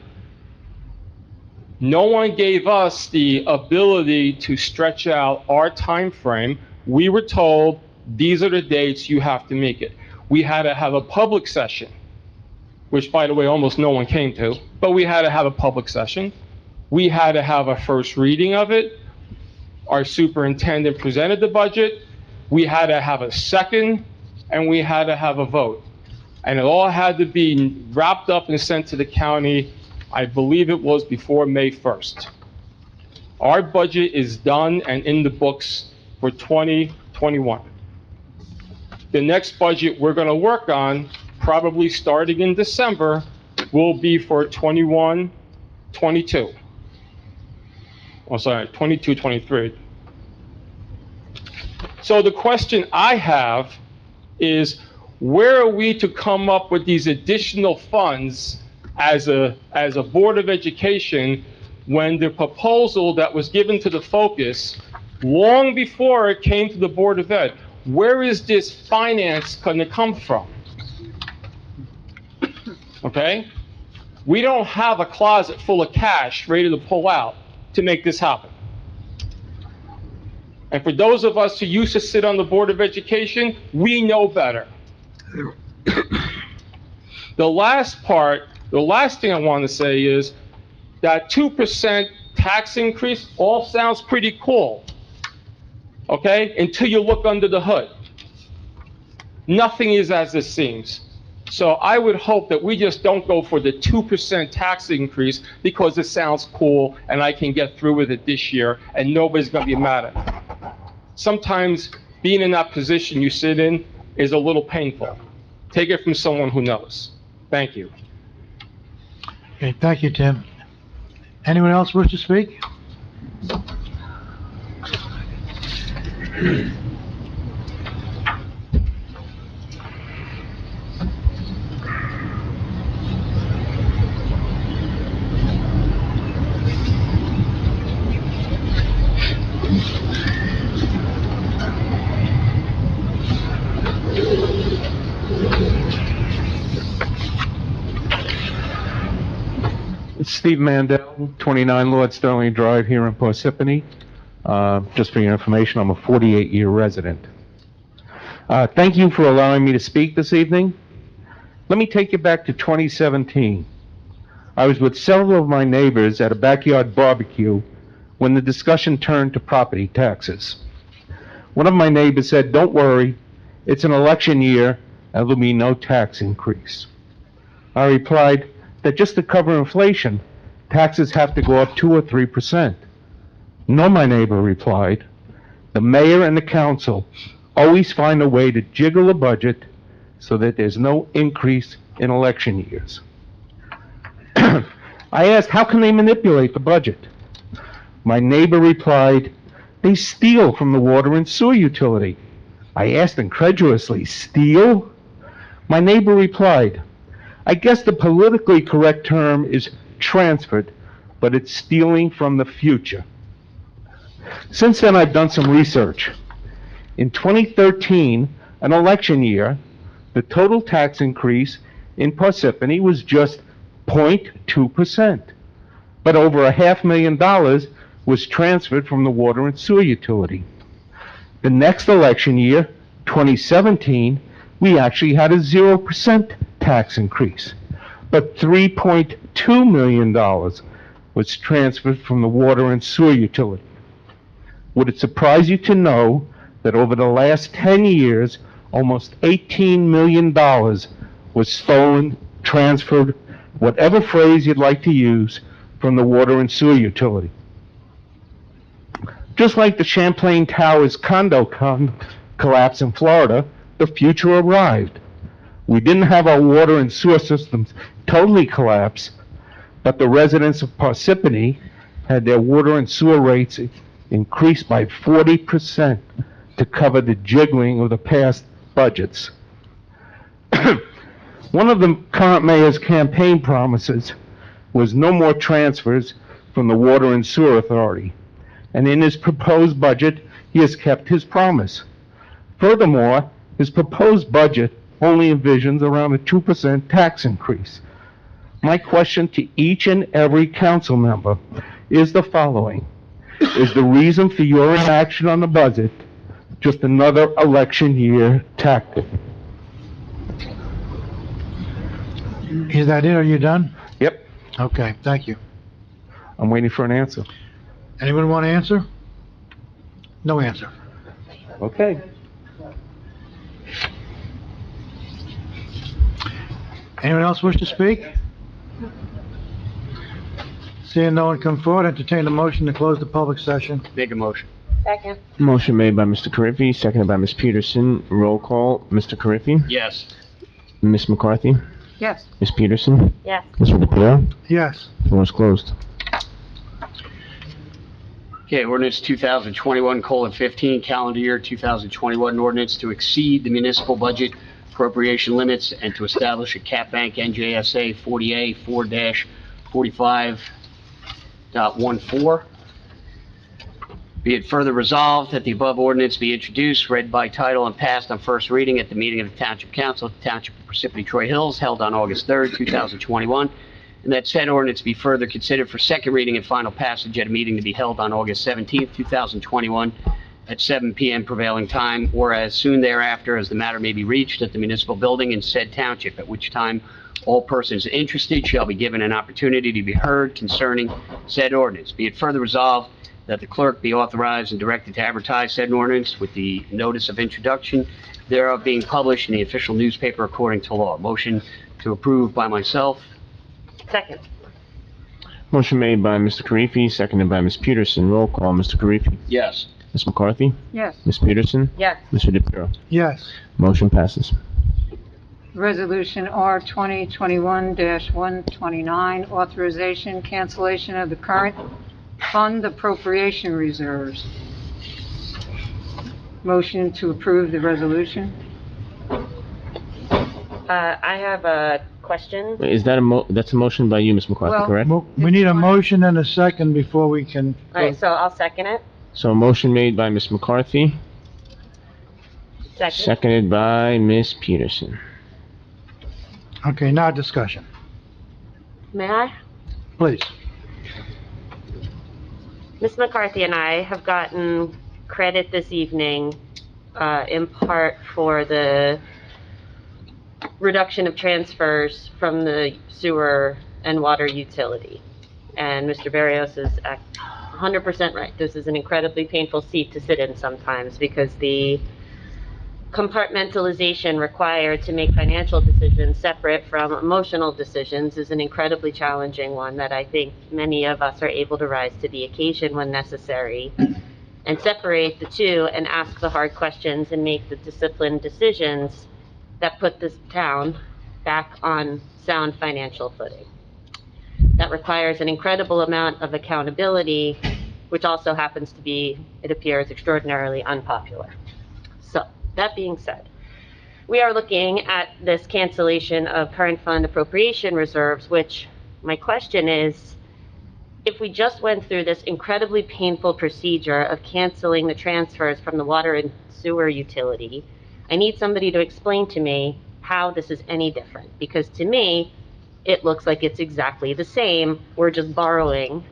No one gave us the ability to stretch out our time frame. We were told, these are the dates you have to make it. We had to have a public session, which, by the way, almost no one came to, but we had to have a public session. We had to have a first reading of it. Our superintendent presented the budget. We had to have a second, and we had to have a vote. And it all had to be wrapped up and sent to the county, I believe it was before May 1st. Our budget is done and in the books for 2021. The next budget we're going to work on, probably starting in December, will be for 21, 22. Oh, sorry, 22, 23. So the question I have is, where are we to come up with these additional funds as a Board of Education when the proposal that was given to the Focus long before it came to the Board of Ed, where is this finance going to come from? Okay? We don't have a closet full of cash ready to pull out to make this happen. And for those of us who used to sit on the Board of Education, we know better. The last thing I want to say is that 2% tax increase all sounds pretty cool, okay, until you look under the hood. Nothing is as it seems. So I would hope that we just don't go for the 2% tax increase because it sounds cool and I can get through with it this year and nobody's going to be mad at me. Sometimes being in that position you sit in is a little painful. Take it from someone who knows. Thank you. Okay, thank you, Tim. Anyone else wish to speak? Steve Mandel, 29 Lord Sterling Drive here in Parsippany. Just for your information, I'm a 48-year resident. Thank you for allowing me to speak this evening. Let me take you back to 2017. I was with several of my neighbors at a backyard barbecue when the discussion turned to property taxes. One of my neighbors said, "Don't worry, It's an election year, and there'll be no tax increase. I replied that just to cover inflation, taxes have to go up 2 or 3%. No, my neighbor replied. The mayor and the council always find a way to jiggle the budget so that there's no increase in election years. I asked, how can they manipulate the budget? My neighbor replied, they steal from the water and sewer utility. I asked incredulously, steal? My neighbor replied, I guess the politically correct term is transferred, but it's stealing from the future. Since then, I've done some research. In 2013, an election year, the total tax increase in Parsippany was just 0.2%, but over $500,000 was transferred from the water and sewer utility. The next election year, 2017, we actually had a 0% tax increase, but $3.2 million was transferred from the water and sewer utility. Would it surprise you to know that over the last 10 years, almost $18 million was stolen, transferred, whatever phrase you'd like to use, from the water and sewer utility? Just like the Champlain Towers condo collapse in Florida, the future arrived. We didn't have our water and sewer systems totally collapse, but the residents of Parsippany had their water and sewer rates increased by 40% to cover the jiggling of the past budgets. One of the current mayor's campaign promises was no more transfers from the Water and Sewer Authority, and in his proposed budget, he has kept his promise. Furthermore, his proposed budget only envisions around a 2% tax increase. My question to each and every council member is the following. Is the reason for your inaction on the budget just another election year tactic? Is that it? Are you done? Yep. Okay, thank you. I'm waiting for an answer. Anyone want to answer? No answer. Okay. Anyone else wish to speak? Seeing no one come forward, entertain a motion to close the public session. Make a motion. Second. Motion made by Mr. Carriffy, seconded by Ms. Peterson. Roll call, Mr. Carriffy? Yes. Ms. McCarthy? Yes. Ms. Peterson? Yes. Mr. DePiero? Yes. Floor is closed. Okay, ordinance 2021:15, calendar year 2021, ordinance to exceed the municipal budget appropriation limits and to establish a cap bank NJSA 40A 4-45.14. Be it further resolved that the above ordinance be introduced, read by title, and passed on first reading at the meeting of the Township Council of the Township of Parsippany Troy Hills held on August 3rd, 2021, and that said ordinance be further considered for second reading and final passage at a meeting to be held on August 17th, 2021 at 7 p.m. prevailing time, or as soon thereafter as the matter may be reached at the municipal building in said township, at which time all persons interested shall be given an opportunity to be heard concerning said ordinance. Be it further resolved that the clerk be authorized and directed to advertise said ordinance with the notice of introduction thereof being published in the official newspaper according to law. Motion to approve by myself. Second. Motion made by Mr. Carriffy, seconded by Ms. Peterson. Roll call, Mr. Carriffy? Yes. Ms. McCarthy? Yes. Ms. Peterson? Yes. Mr. DePiero? Yes. Motion passes. Resolution R 2021-129, authorization cancellation of the current fund appropriation reserves. Motion to approve the resolution. I have a question. Is that that's a motion by you, Ms. McCarthy, Well, correct? We need a motion and a second before we can... All right, so I'll second it. So a motion made by Ms. McCarthy, Second. seconded by Ms. Peterson. Okay, now discussion. May I? Please. Ms. McCarthy and I have gotten credit this evening, in part for the reduction of transfers from the sewer and water utility. And Mr. Barrios is 100% right. This is an incredibly painful seat to sit in sometimes because the compartmentalization required to make financial decisions separate from emotional decisions is an incredibly challenging one that I think many of us are able to rise to the occasion when necessary and separate the two and ask the hard questions and make the disciplined decisions that put this town back on sound financial footing. That requires an incredible amount of accountability, which also happens to be, it appears, extraordinarily unpopular. So, that being said, we are looking at this cancellation of current fund appropriation reserves, which my question is, if we just went through this incredibly painful procedure of canceling the transfers from the water and sewer utility, I need somebody to explain to me how this is any different. Because to me, it looks like it's exactly the same. We're just borrowing,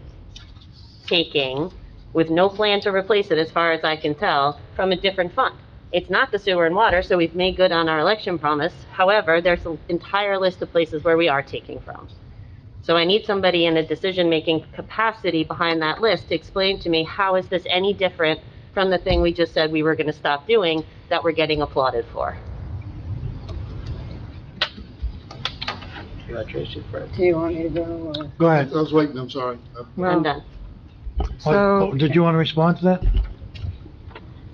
taking, with no plan to replace it as far as I can tell, from a different fund. It's not the sewer and water, so we've made good on our election promise. However, there's an entire list of places where we are taking from. So I need somebody in a decision-making capacity behind that list to explain to me how is this any different from the thing we just said we were going to stop doing that we're getting applauded for. Do you want me to go, or? Go ahead. I was waiting, I'm sorry. I'm done. So, Did you want to respond to that?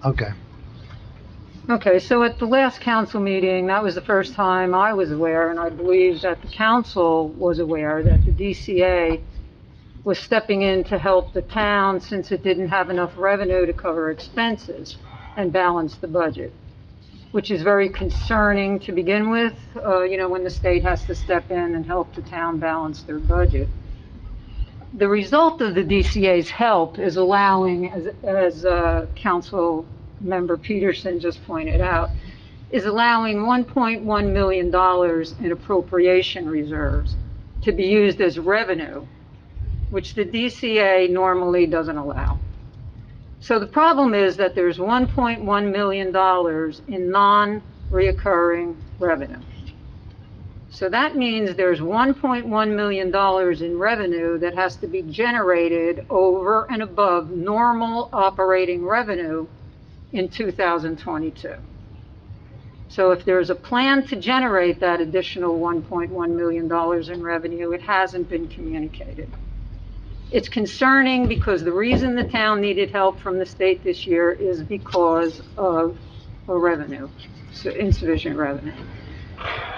Okay. okay, so at the last council meeting, that was the first time I was aware, and I believe that the council was aware, that the DCA was stepping in to help the town since it didn't have enough revenue to cover expenses and balance the budget, which is very concerning to begin with, when the state has to step in and help the town balance their budget. The result of the DCA's help is allowing, as Council Member Peterson just pointed out, is allowing $1.1 million in appropriation reserves to be used as revenue, which the DCA normally doesn't allow. So the problem is that there's $1.1 million in non-reoccurring revenue. So that means there's $1.1 million in revenue that has to be generated over and above normal operating revenue in 2022. So if there's a plan to generate that additional $1.1 million in revenue, it hasn't been communicated. It's concerning because the reason the town needed help from the state this year is because of a revenue, so insufficient revenue.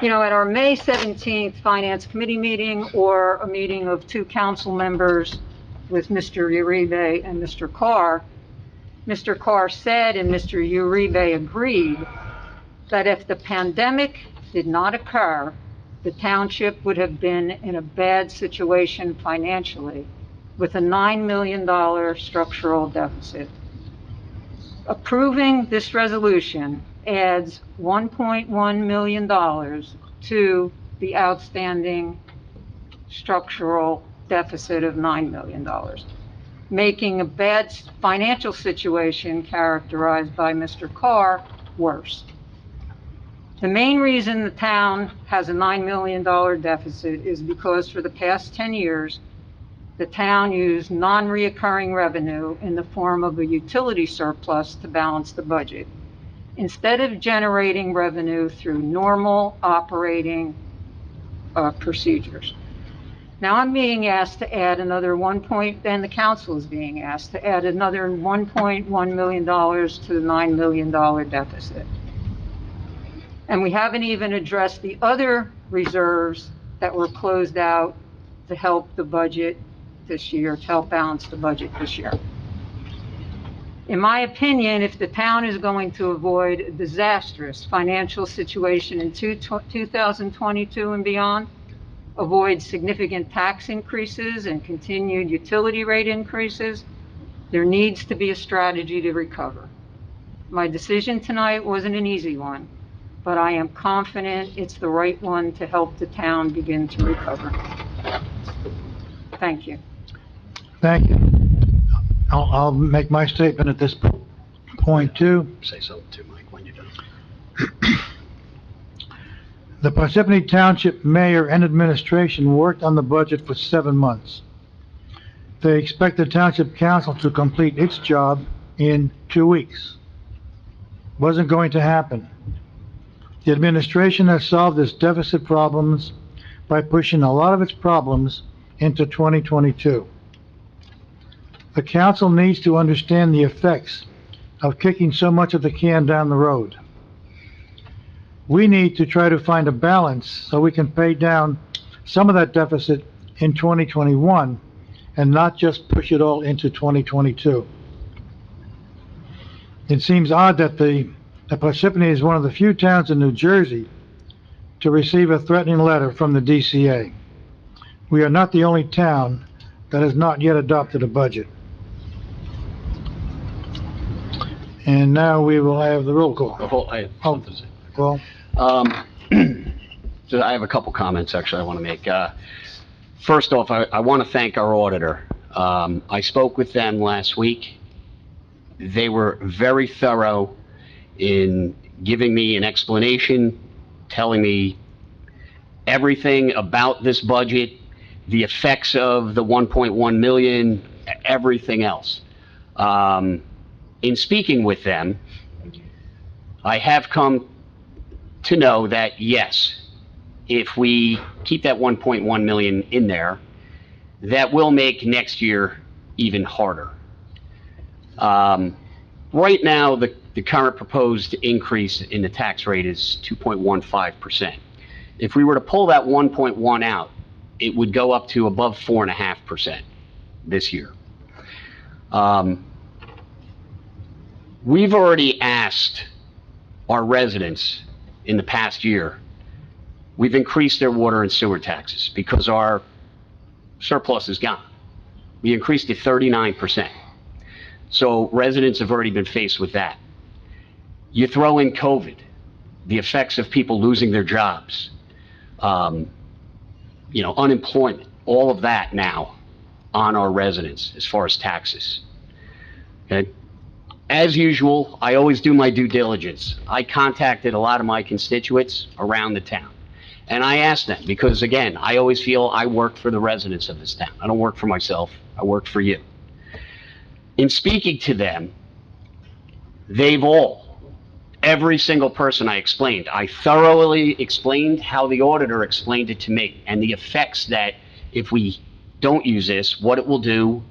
At our May 17th Finance Committee meeting, or a meeting of two council members with Mr. Uribe and Mr. Carr said, and Mr. Uribe agreed, that if the pandemic did not occur, the township would have been in a bad situation financially, with a $9 million structural deficit. Approving this resolution adds $1.1 million to the outstanding structural deficit of $9 million, making a bad financial situation characterized by Mr. Carr worse. The main reason the town has a $9 million deficit is because for the past 10 years, the town used non-reoccurring revenue in the form of a utility surplus to balance the budget, instead of generating revenue through normal operating procedures. Now I'm being asked to add another and the council is being asked to add another $1.1 million to the $9 million deficit. And we haven't even addressed the other reserves that were closed out to help the budget this year, to help balance the budget this year. In my opinion, if the town is going to avoid a disastrous financial situation in 2022 and beyond, avoid significant tax increases and continued utility rate increases, there needs to be a strategy to recover. My decision tonight wasn't an easy one, but I am confident it's the right one to help the town begin to recover. Thank you. Thank you. I'll make my statement at this point too. Say something too, Mike, when you're done. The Parsippany Township Mayor and Administration worked on the budget for 7 months. They expect the Township Council to complete its job in 2 weeks. Wasn't going to happen. The administration has solved its deficit problems by pushing a lot of its problems into 2022. The council needs to understand the effects of kicking so much of the can down the road. We need to try to find a balance so we can pay down some of that deficit in 2021 and not just push it all into 2022. It seems odd that Parsippany is one of the few towns in New Jersey to receive a threatening letter from the DCA. We are not the only town that has not yet adopted a budget. And now we will have the roll call. I have something to say. Well, So I have a couple comments, actually, I want to make. First off, I want to thank our auditor. I spoke with them last week. They were very thorough in giving me an explanation, telling me everything about this budget, the effects of the 1.1 million, everything else. In speaking with them, I have come to know that, yes, if we keep that 1.1 million in there, that will make next year even harder. Right now, the current proposed increase in the tax rate is 2.15%. If we were to pull that 1.1 out, it would go up to above 4.5% this year. We've already asked our residents in the past year, we've increased their water and sewer taxes because our surplus is gone. We increased it 39%. So residents have already been faced with that. You throw in COVID, the effects of people losing their jobs, unemployment, all of that now on our residents as far as taxes. Okay? As usual, I always do my due diligence. I contacted a lot of my constituents around the town. And I asked them, because again, I always feel I work for the residents of this town. I don't work for myself, I work for you. In speaking to them, every single person I explained, I thoroughly explained how the auditor explained it to me and the effects that if we don't use this, what it will do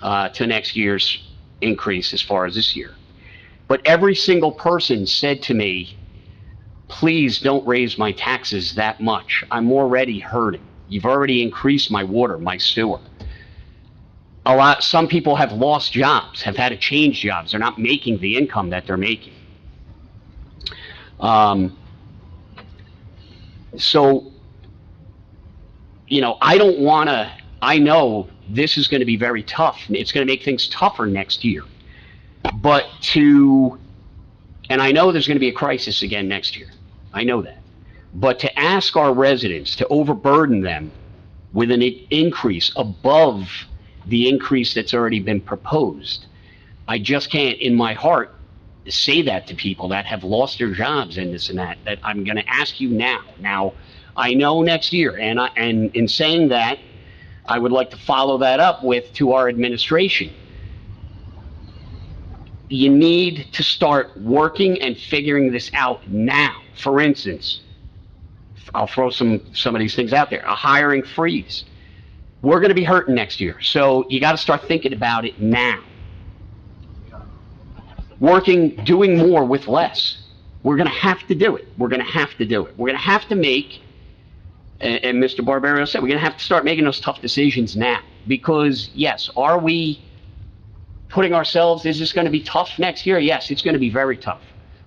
to next year's increase as far as this year. But every single person said to me, please don't raise my taxes that much. I'm already hurting. You've already increased my water, my sewer. Some people have lost jobs, have had to change jobs. They're not making the income that they're making. I know this is going to be very tough. It's going to make things tougher next year. And I know there's going to be a crisis again next year. I know that. But to ask our residents to overburden them with an increase above the increase that's already been proposed, I just can't, in my heart, say that to people that have lost their jobs and this and that I'm going to ask you now. Now, I know next year, and in saying that, I would like to follow that up to our administration. You need to start working and figuring this out now. For instance, I'll throw some of these things out there. A hiring freeze. We're going to be hurting next year, so you got to start thinking about it now. Doing more with less. We're going to have to do it. We're going to have to make, and Mr. Barbario said, we're going to have to start making those tough decisions now. Because, yes, are we putting ourselves, is this going to be tough next year? Yes, it's going to be very tough.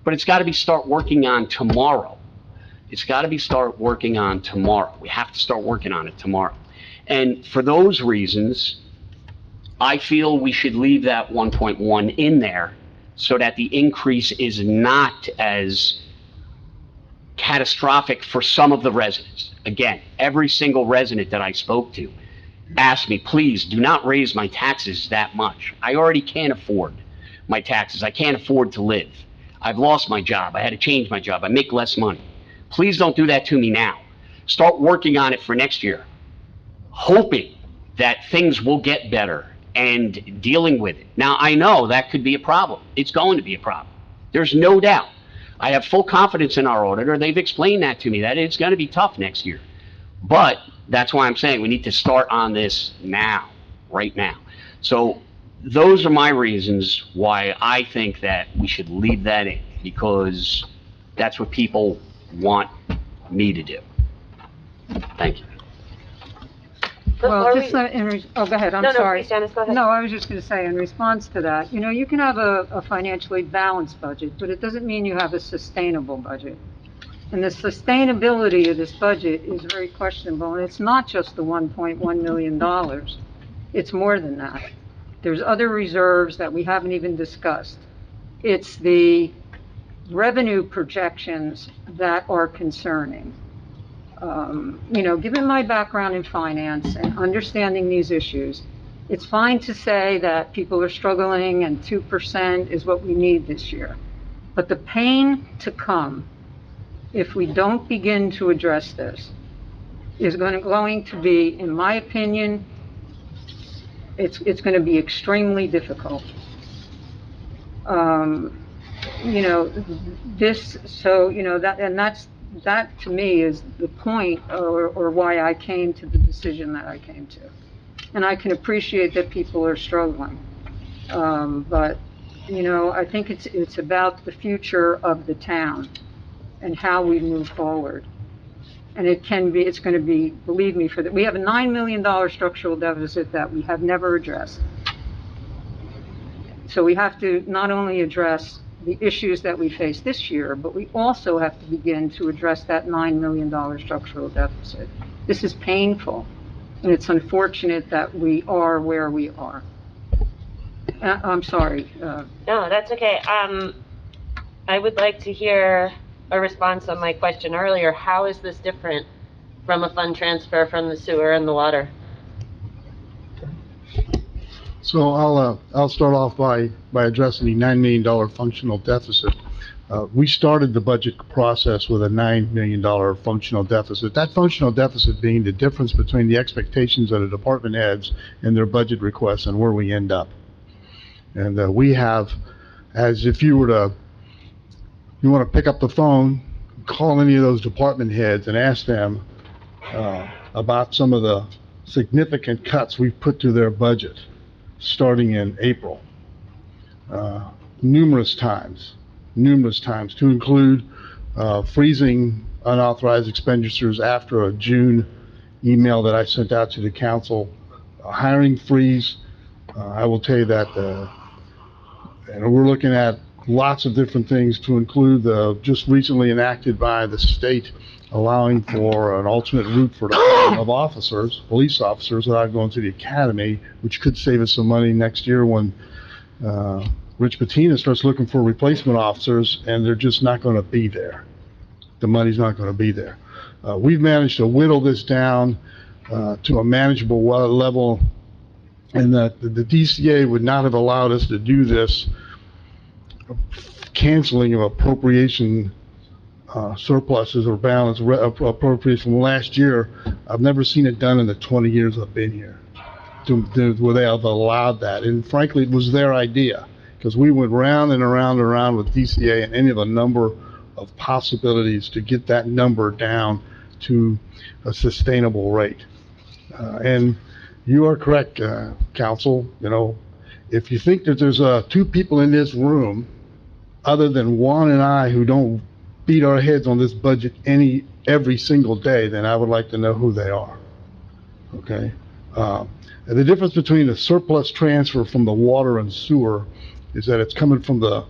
But it's got to start working on tomorrow. We have to start working on it tomorrow. And for those reasons, I feel we should leave that 1.1 in there so that the increase is not as catastrophic for some of the residents. Again, every single resident that I spoke to asked me, please do not raise my taxes that much. I already can't afford my taxes. I can't afford to live. I've lost my job. I had to change my job. I make less money. Please don't do that to me now. Start working on it for next year, hoping that things will get better and dealing with it. Now, I know that could be a problem. It's going to be a problem. There's no doubt. I have full confidence in our auditor. They've explained that to me, that it's going to be tough next year. But that's why I'm saying we need to start on this now, right now. So those are my reasons why I think that we should leave that in, because that's what people want me to do. Thank you. Well, just oh, go ahead, I'm No, sorry. please, Janice, go ahead. No, I was just going to say, in response to that, you know, you can have a financially balanced budget, but it doesn't mean you have a sustainable budget. And the sustainability of this budget is very questionable, and it's not just the $1.1 million. It's more than that. There's other reserves that we haven't even discussed. It's the revenue projections that are concerning. You know, given my background in finance and understanding these issues, it's fine to say that people are struggling and 2% is what we need this year. But the pain to come, if we don't begin to address this, is going to be, in my opinion, it's going to be extremely difficult. You know, you know, that to me is the point, or why I came to the decision that I came to. And I can appreciate that people are struggling. But, you know, I think it's about the future of the town and how we move forward. And it's going to be, believe me, we have a $9 million structural deficit that we have never addressed. So we have to not only address the issues that we face this year, but we also have to begin to address that $9 million structural deficit. This is painful, and it's unfortunate that we are where we are. I'm sorry. No, that's okay. I would like to hear a response on my question earlier. How is this different from a fund transfer from the sewer and the water? So I'll start off by addressing the $9 million functional deficit. We started the budget process with a $9 million functional deficit. That functional deficit being the difference between the expectations of the department heads and their budget requests and where we end up. And we have, as if you want to pick up the phone, call any of those department heads and ask them about some of the significant cuts we've put to their budget starting in April, numerous times, to include freezing unauthorized expenditures after a June email that I sent out to the council, hiring freeze. I will tell you that and we're looking at lots of different things, to include the just recently enacted by the state allowing for an alternate route for the of officers, police officers, without going to the academy, which could save us some money next year when Rich Patina starts looking for replacement officers, and they're just not going to be there. The money's not going to be there. We've managed to whittle this down to a manageable level, and that the DCA would not have allowed us to do this canceling of appropriation surpluses or balance appropriation from last year. I've never seen it done in the 20 years I've been here, where they have allowed that. And frankly, it was their idea, because we went round and around and around with DCA and any of a number of possibilities to get that number down to a sustainable rate. And you are correct, council. You know, if you think that there's two people in this room other than Juan and I who don't beat our heads on this budget every single day, then I would like to know who they are. Okay? And the difference between the surplus transfer from the water and sewer is that it's coming from the,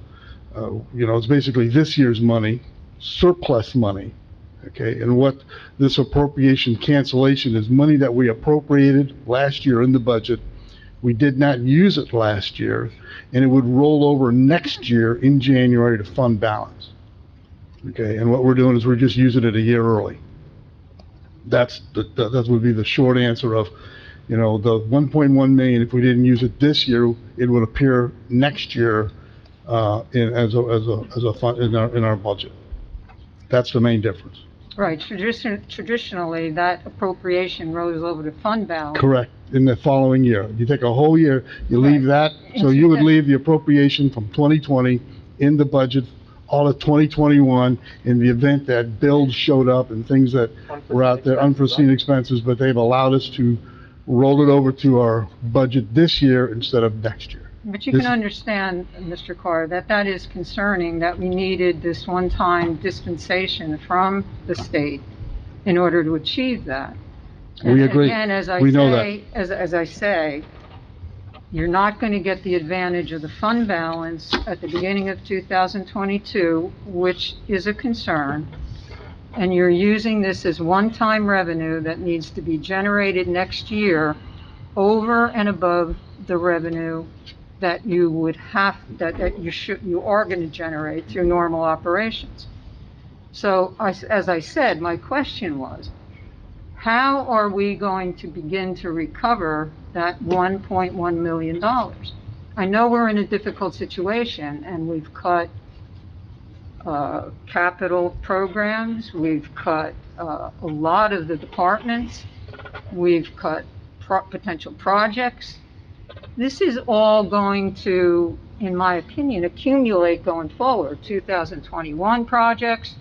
it's basically this year's money, surplus money. Okay? And what this appropriation cancellation is money that we appropriated last year in the budget. We did not use it last year, and it would roll over next year in January to fund balance. Okay, and what we're doing is we're just using it a year early. That would be the short answer of, the 1.1 million. If we didn't use it this year, it would appear next year as a fund in our budget. That's the main difference. Right. Traditionally, that appropriation rolls over to fund balance. Correct. In the following year, you take a whole year, you leave that, so you would leave the appropriation from 2020 in the budget all of 2021 in the event that bills showed up and things that were out there, unforeseen expenses, but they've allowed us to roll it over to our budget this year instead of next year. But you This- can understand, Mr. Carr, that that is concerning, that we needed this one-time dispensation from the state in order to achieve that. We agree. And as I We know say, as I say, you're not going to get the advantage of the fund balance at the beginning of 2022, which is a concern. And you're using this as one-time revenue that needs to be generated next year over and above the revenue that you would have, that you are going to generate through normal operations. So, as I said, my question was, how are we going to begin to recover that $1.1 million? I know we're in a difficult situation, and we've cut capital programs, we've cut a lot of the departments, we've cut potential projects. This is all going to, in my opinion, accumulate going forward. 2021 projects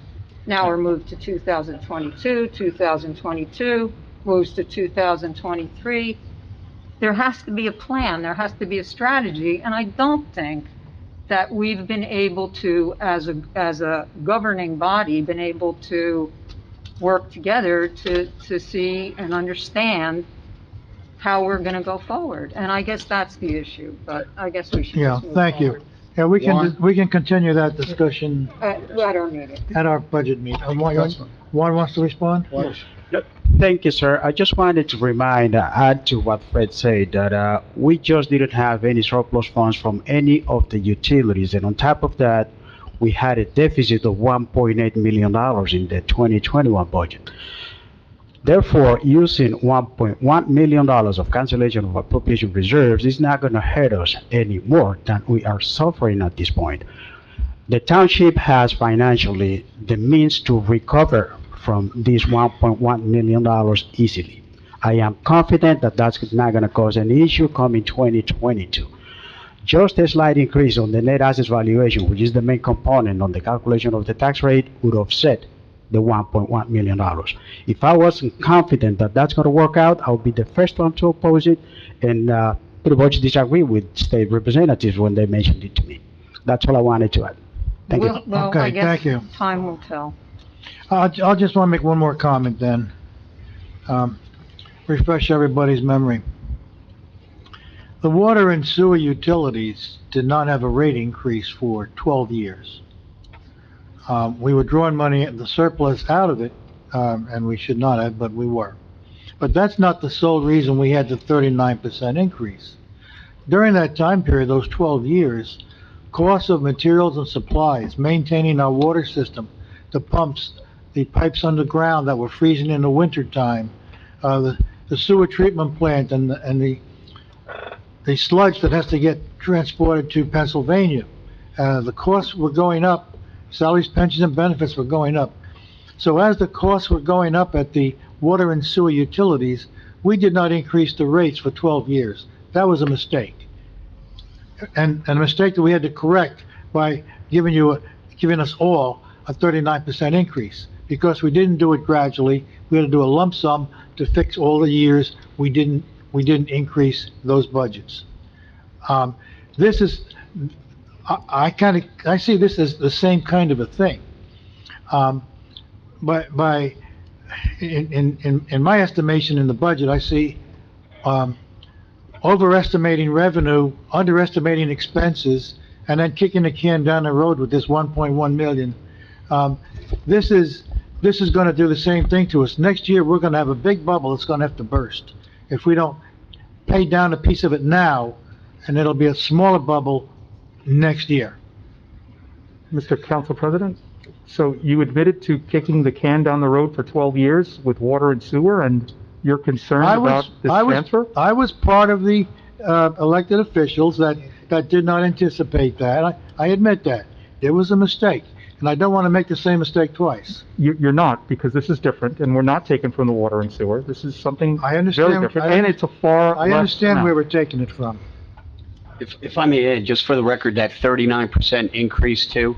now are moved to 2022, 2022 moves to 2023. There has to be a plan, there has to be a strategy, and I don't think that we've been able to, as a governing body, been able to work together to see and understand how we're going to go forward. And I guess that's the issue, but I guess we should Yeah, just move thank you. forward. Yeah, we can continue that discussion At our meeting. at our budget meeting. Juan wants to respond? Thank you, sir. I just wanted to add to what Fred said, that we just didn't have any surplus funds from any of the utilities. And on top of that, we had a deficit of $1.8 million in the 2021 budget. Therefore, using $1.1 million of cancellation of appropriation reserves is not going to hurt us any more than we are suffering at this point. The township has financially the means to recover from this $1.1 million easily. I am confident that that's not going to cause any issue coming 2022. Just a slight increase on the net assets valuation, which is the main component on the calculation of the tax rate, would offset the $1.1 million. If I wasn't confident that that's going to work out, I'll be the first one to oppose it and pretty much disagree with state representatives when they mentioned it to me. That's all I wanted to add. Thank you. Well, Okay, I guess thank you. time will tell. I'll just want to make one more comment then. Refresh everybody's memory. The water and sewer utilities did not have a rate increase for 12 years. We were drawing money, the surplus out of it, and we should not have, but we were. But that's not the sole reason we had the 39% increase. During that time period, those 12 years, costs of materials and supplies, maintaining our water system, the pumps, the pipes underground that were freezing in the wintertime, the sewer treatment plant and the sludge that has to get transported to Pennsylvania. The costs were going up, salaries, pensions, and benefits were going up. So as the costs were going up at the water and sewer utilities, we did not increase the rates for 12 years. That was a mistake. And a mistake that we had to correct by giving us all a 39% increase. Because we didn't do it gradually, we had to do a lump sum to fix all the years we didn't increase those budgets. This is, I see this as the same kind of a thing. In my estimation in the budget, I see overestimating revenue, underestimating expenses, and then kicking the can down the road with this 1.1 million. This is going to do the same thing to us. Next year, we're going to have a big bubble that's going to have to burst if we don't pay down a piece of it now, and it'll be a smaller bubble next year. Mr. Council President, so you admitted to kicking the can down the road for 12 years with water and sewer, and you're concerned about this transfer? I was part of the elected officials that did not anticipate that. I admit that. It was a mistake. And I don't want to make the same mistake twice. You're not, because this is different, and we're not taking from the water and sewer. This is something very different, and it's a far less I understand amount. where we're taking it from. If I may add, just for the record, that 39% increase too,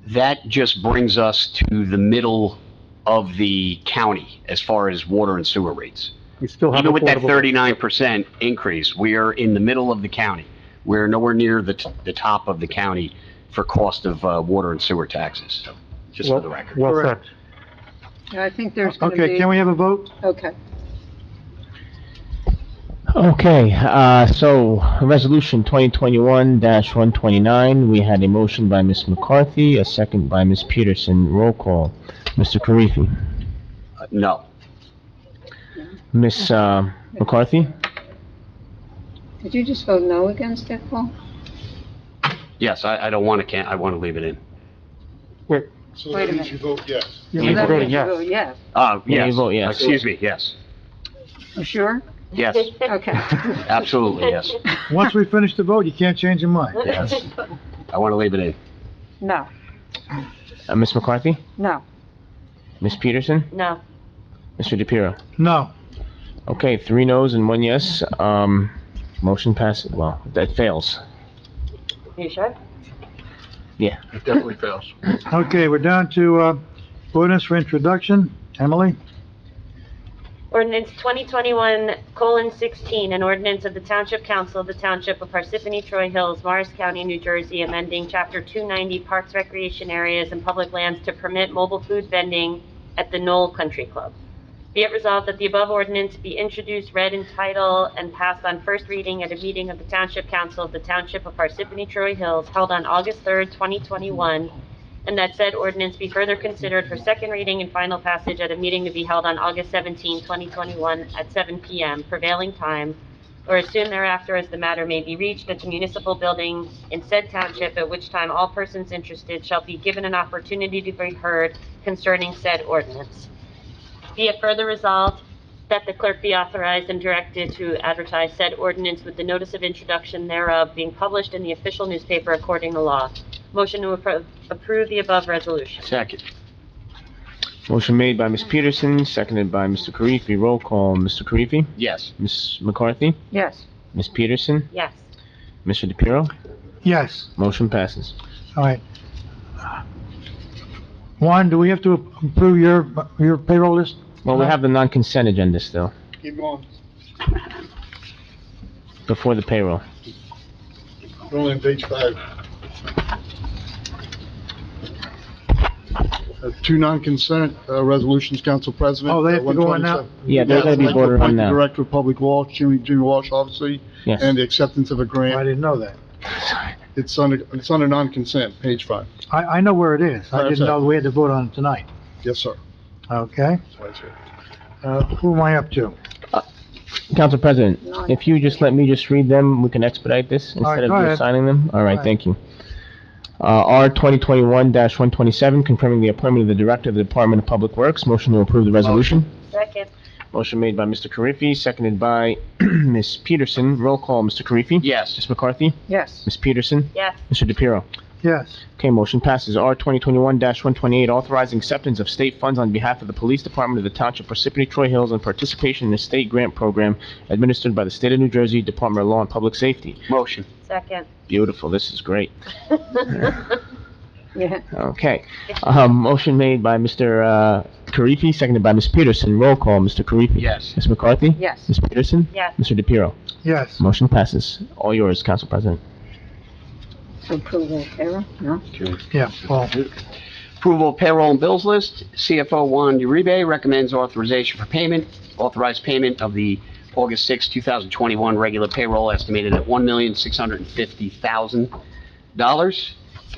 that just brings us to the middle of the county as far as water and sewer rates. We still have Even with that affordable- 39% increase, we are in the middle of the county. We're nowhere near the top of the county for cost of water and sewer taxes, so, just for the record. Well said. I think there's going to be... Okay, can we have a vote? Okay. Okay, so Resolution 2021-129, we had a motion by Ms. McCarthy, a second by Ms. Peterson. Roll call. Mr. Karifi. No. Ms. McCarthy? Did you just vote no against it, Paul? Yes, I don't want to, I want to leave it in. Wait. So Wait a that means minute. you vote yes. You're That voting means you yes. vote yes. Yeah, you Yes. vote yes. Excuse me, yes. You sure? Yes, Okay. absolutely, yes. Once we finish the vote, you can't change your mind. Yes. I want to leave it in. No, Ms. McCarthy? no. Ms. Peterson? No. Mr. DePiero? No. Okay, 3 noes and 1 yes. Motion passes, well, that fails. You sure? Yeah. It definitely fails. Okay, we're down to, ordinance for introduction. Emily? Ordinance 2021:16, an ordinance of the Township Council of the Township of Parsippany Troy Hills, Morris County, New Jersey, amending Chapter 290 Parks, Recreation Areas, and Public Lands to permit mobile food vending at the Knoll Country Club. Be it resolved that the above ordinance be introduced, read in title, and passed on first reading at a meeting of the Township Council of the Township of Parsippany Troy Hills held on August 3rd, 2021, and that said ordinance be further considered for second reading and final passage at a meeting to be held on August 17, 2021, at 7 p.m. prevailing time, or as soon thereafter as the matter may be reached at the municipal building in said township, at which time all persons interested shall be given an opportunity to be heard concerning said ordinance. Be it further resolved that the clerk be authorized and directed to advertise said ordinance with the notice of introduction thereof being published in the official newspaper according to law. Motion to approve the above resolution. Second. Motion made by Ms. Peterson, seconded by Mr. Karifi. Roll call. Mr. Karifi? Yes. Ms. McCarthy? Yes. Ms. Peterson? Yes. Mr. DePiero? Yes. Motion passes. All right. Juan, do we have to approve your payroll list? Well, we have the non-consent agenda still, Keep going. before the payroll. We're only on page 5. Two non-consent resolutions, Council President. Oh, they have to go on now? 127. Yeah, they're gonna be Yes, I'd like to voted on appoint the now. Director of Public Works, Jimmy Walsh, obviously, Yes. and the acceptance of a I grant. didn't know that. It's under non-consent, page 5. I know where it is. I didn't know we had to vote on it tonight. Yes, sir. Okay. Who am I up to? Council President, if you just let me just read them, we can expedite this All right, instead go of you ahead. signing them? All Go right, ahead. thank you. R 2021-127, confirming the appointment of the Director of the Department of Public Works. Motion to approve the resolution. Second. Motion made by Mr. Karifi, seconded by Ms. Peterson. Roll call, Mr. Karifi? Yes. Ms. McCarthy? Yes. Ms. Peterson? Yes. Mr. DePiero? Yes. Okay, motion passes. R 2021-128, authorizing acceptance of state funds on behalf of the Police Department of the Township of Parsippany Troy Hills and participation in a state grant program administered by the State of New Jersey Department of Law and Public Safety. Motion. Second. Beautiful, this is great. Yeah. Okay, motion made by Mr. Karifi, seconded by Ms. Peterson. Roll call, Mr. Karifi. Yes. Ms. McCarthy? Yes. Ms. Peterson? Yes. Mr. DePiero? Yes. Motion passes. All yours, Council President. Approval of payroll? No? Yeah, Paul. Approval of payroll and bills list. CFO Juan Uribe recommends authorization for payment. Authorized payment of the August 6, 2021 regular payroll estimated at $1,650,000.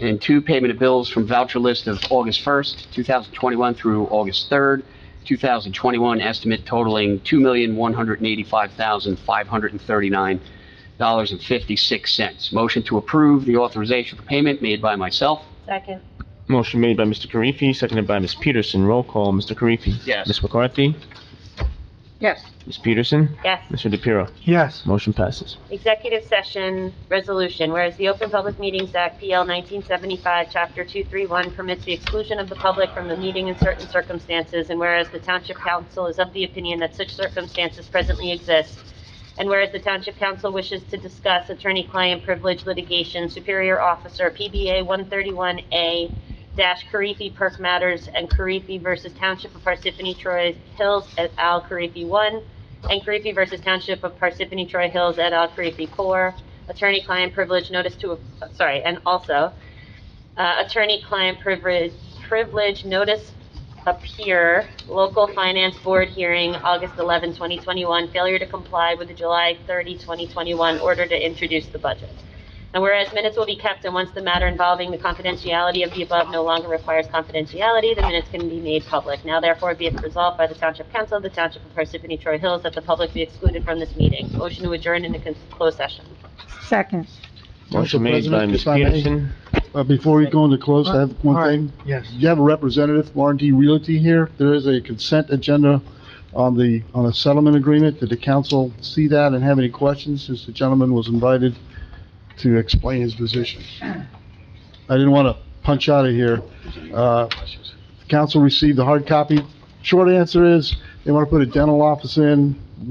And 2, payment of bills from voucher list of August 1st, 2021 through August 3rd, 2021, estimate totaling $2,185,539.56. Motion to approve the authorization for payment made by myself. Second. Motion made by Mr. Karifi, seconded by Ms. Peterson. Roll call, Mr. Karifi. Yes. Ms. McCarthy? Yes. Ms. Peterson? Yes. Mr. DePiero? Yes. Motion passes. Executive session resolution, whereas the Open Public Meetings Act, PL 1975, Chapter 231, permits the exclusion of the public from the meeting in certain circumstances, and whereas the Township Council is of the opinion that such circumstances presently exist, And whereas the Township Council wishes to discuss attorney-client privilege litigation, Superior Officer PBA 131A Karifi Perk Matters and Karifi versus Township of Parsippany Troy Hills et al. Karifi 1 and Karifi versus Township of Parsippany Troy Hills et al. Karifi 4, attorney-client privilege notice to, and also attorney-client privilege notice appear, local finance board hearing, August 11, 2021, failure to comply with the July 30, 2021 order to introduce the budget. And whereas minutes will be kept, and once the matter involving the confidentiality of the above no longer requires confidentiality, the minutes can be made public. Now therefore be it resolved by the Township Council of the Township of Parsippany Troy Hills that the public be excluded from this meeting. Motion to adjourn into closed session. Second. Motion made by Ms. Peterson. Before we go into close, I have one thing. Yes. You have a representative from R&D Realty here. There is a consent agenda on a settlement agreement. Did the council see that and have any questions, since the gentleman was invited to explain his position? I didn't want to punch out of here. The council received the hard copy. Short answer is, they want to put a dental office in at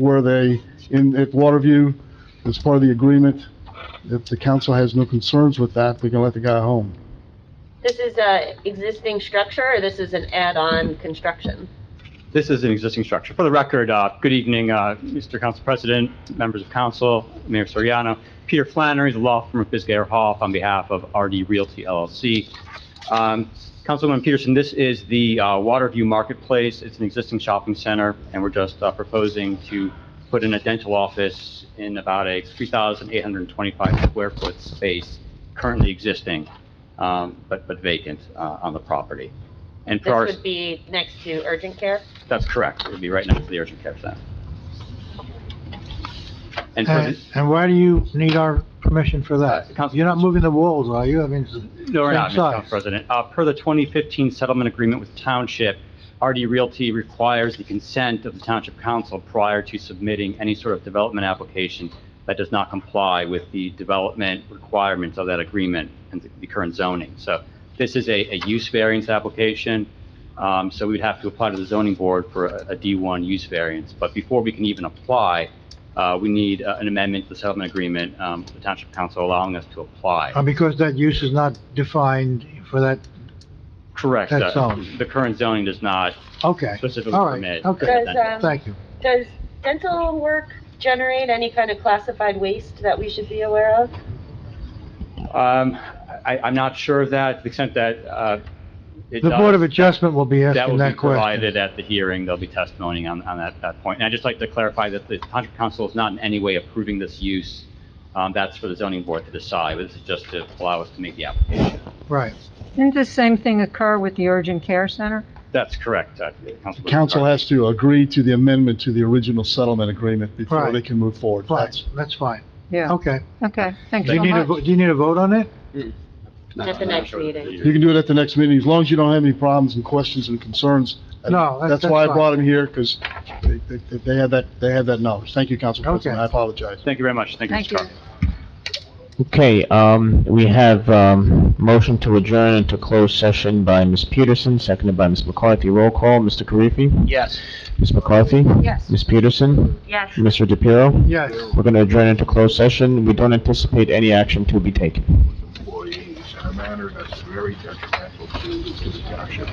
Waterview as part of the agreement. If the council has no concerns with that, we can let the guy home. This is a existing structure, or this is an add-on construction? This is an existing structure. For the record, good evening, Mr. Council President, members of council, Mayor Soriano. Peter Flannery, the law firm of Bisgayer Hoff, on behalf of RD Realty LLC. Councilwoman Peterson, this is the Waterview Marketplace. It's an existing shopping center, and we're just proposing to put in a dental office in about a 3,825 square foot space currently existing, but vacant on the property. And This would be next to urgent care? That's correct. It would be right next to the urgent care center. And And why do you need our permission for that? You're not moving the walls, are you? I mean, No, we're not, same Mr. size. Council President. Per the 2015 settlement agreement with the township, RD Realty requires the consent of the Township Council prior to submitting any sort of development application that does not comply with the development requirements of that agreement and the current zoning. So this is a use variance application, so we'd have to apply to the zoning board for a D1 use variance. But before we can even apply, we need an amendment to the settlement agreement, the Township Council allowing us to apply. Because that use is not defined for that. Correct. That zone. The current zoning does not Okay. specifically All right. permit. Okay. Does, Thank you. Does dental work generate any kind of classified waste that we should be aware of? I'm not sure of that, to the extent that it The does. Board of Adjustment will be That asking will that be question. provided at the hearing. There'll be testimony on that point. And I'd just like to clarify that the Township Council is not in any way approving this use. That's for the zoning board to decide. This is just to allow us to make the application. Right. Didn't the same thing occur with the urgent care center? That's correct. The council has to agree to the amendment to the original settlement agreement before Right. they can move forward. Fine, that's fine. Yeah. Okay. Okay, thank Do you you so need much. do you need a vote on it? At the next meeting. You can do it at the next meeting, as long as you don't have any problems and questions and concerns. No, that's That's why I fine. brought him here, because they have that knowledge. Thank you, Council President. Okay. I apologize. Thank you very much. Thank you, Thank Mr. you. Carr. Okay, we have, motion to adjourn into closed session by Ms. Peterson, seconded by Ms. McCarthy. Roll call, Mr. Karifi? Yes. Ms. McCarthy? Yes. Ms. Peterson? Yes. Mr. DePiero? Yes. We're gonna adjourn into closed session. We don't anticipate any action to be taken. Employees in a manner that's very detrimental to the township.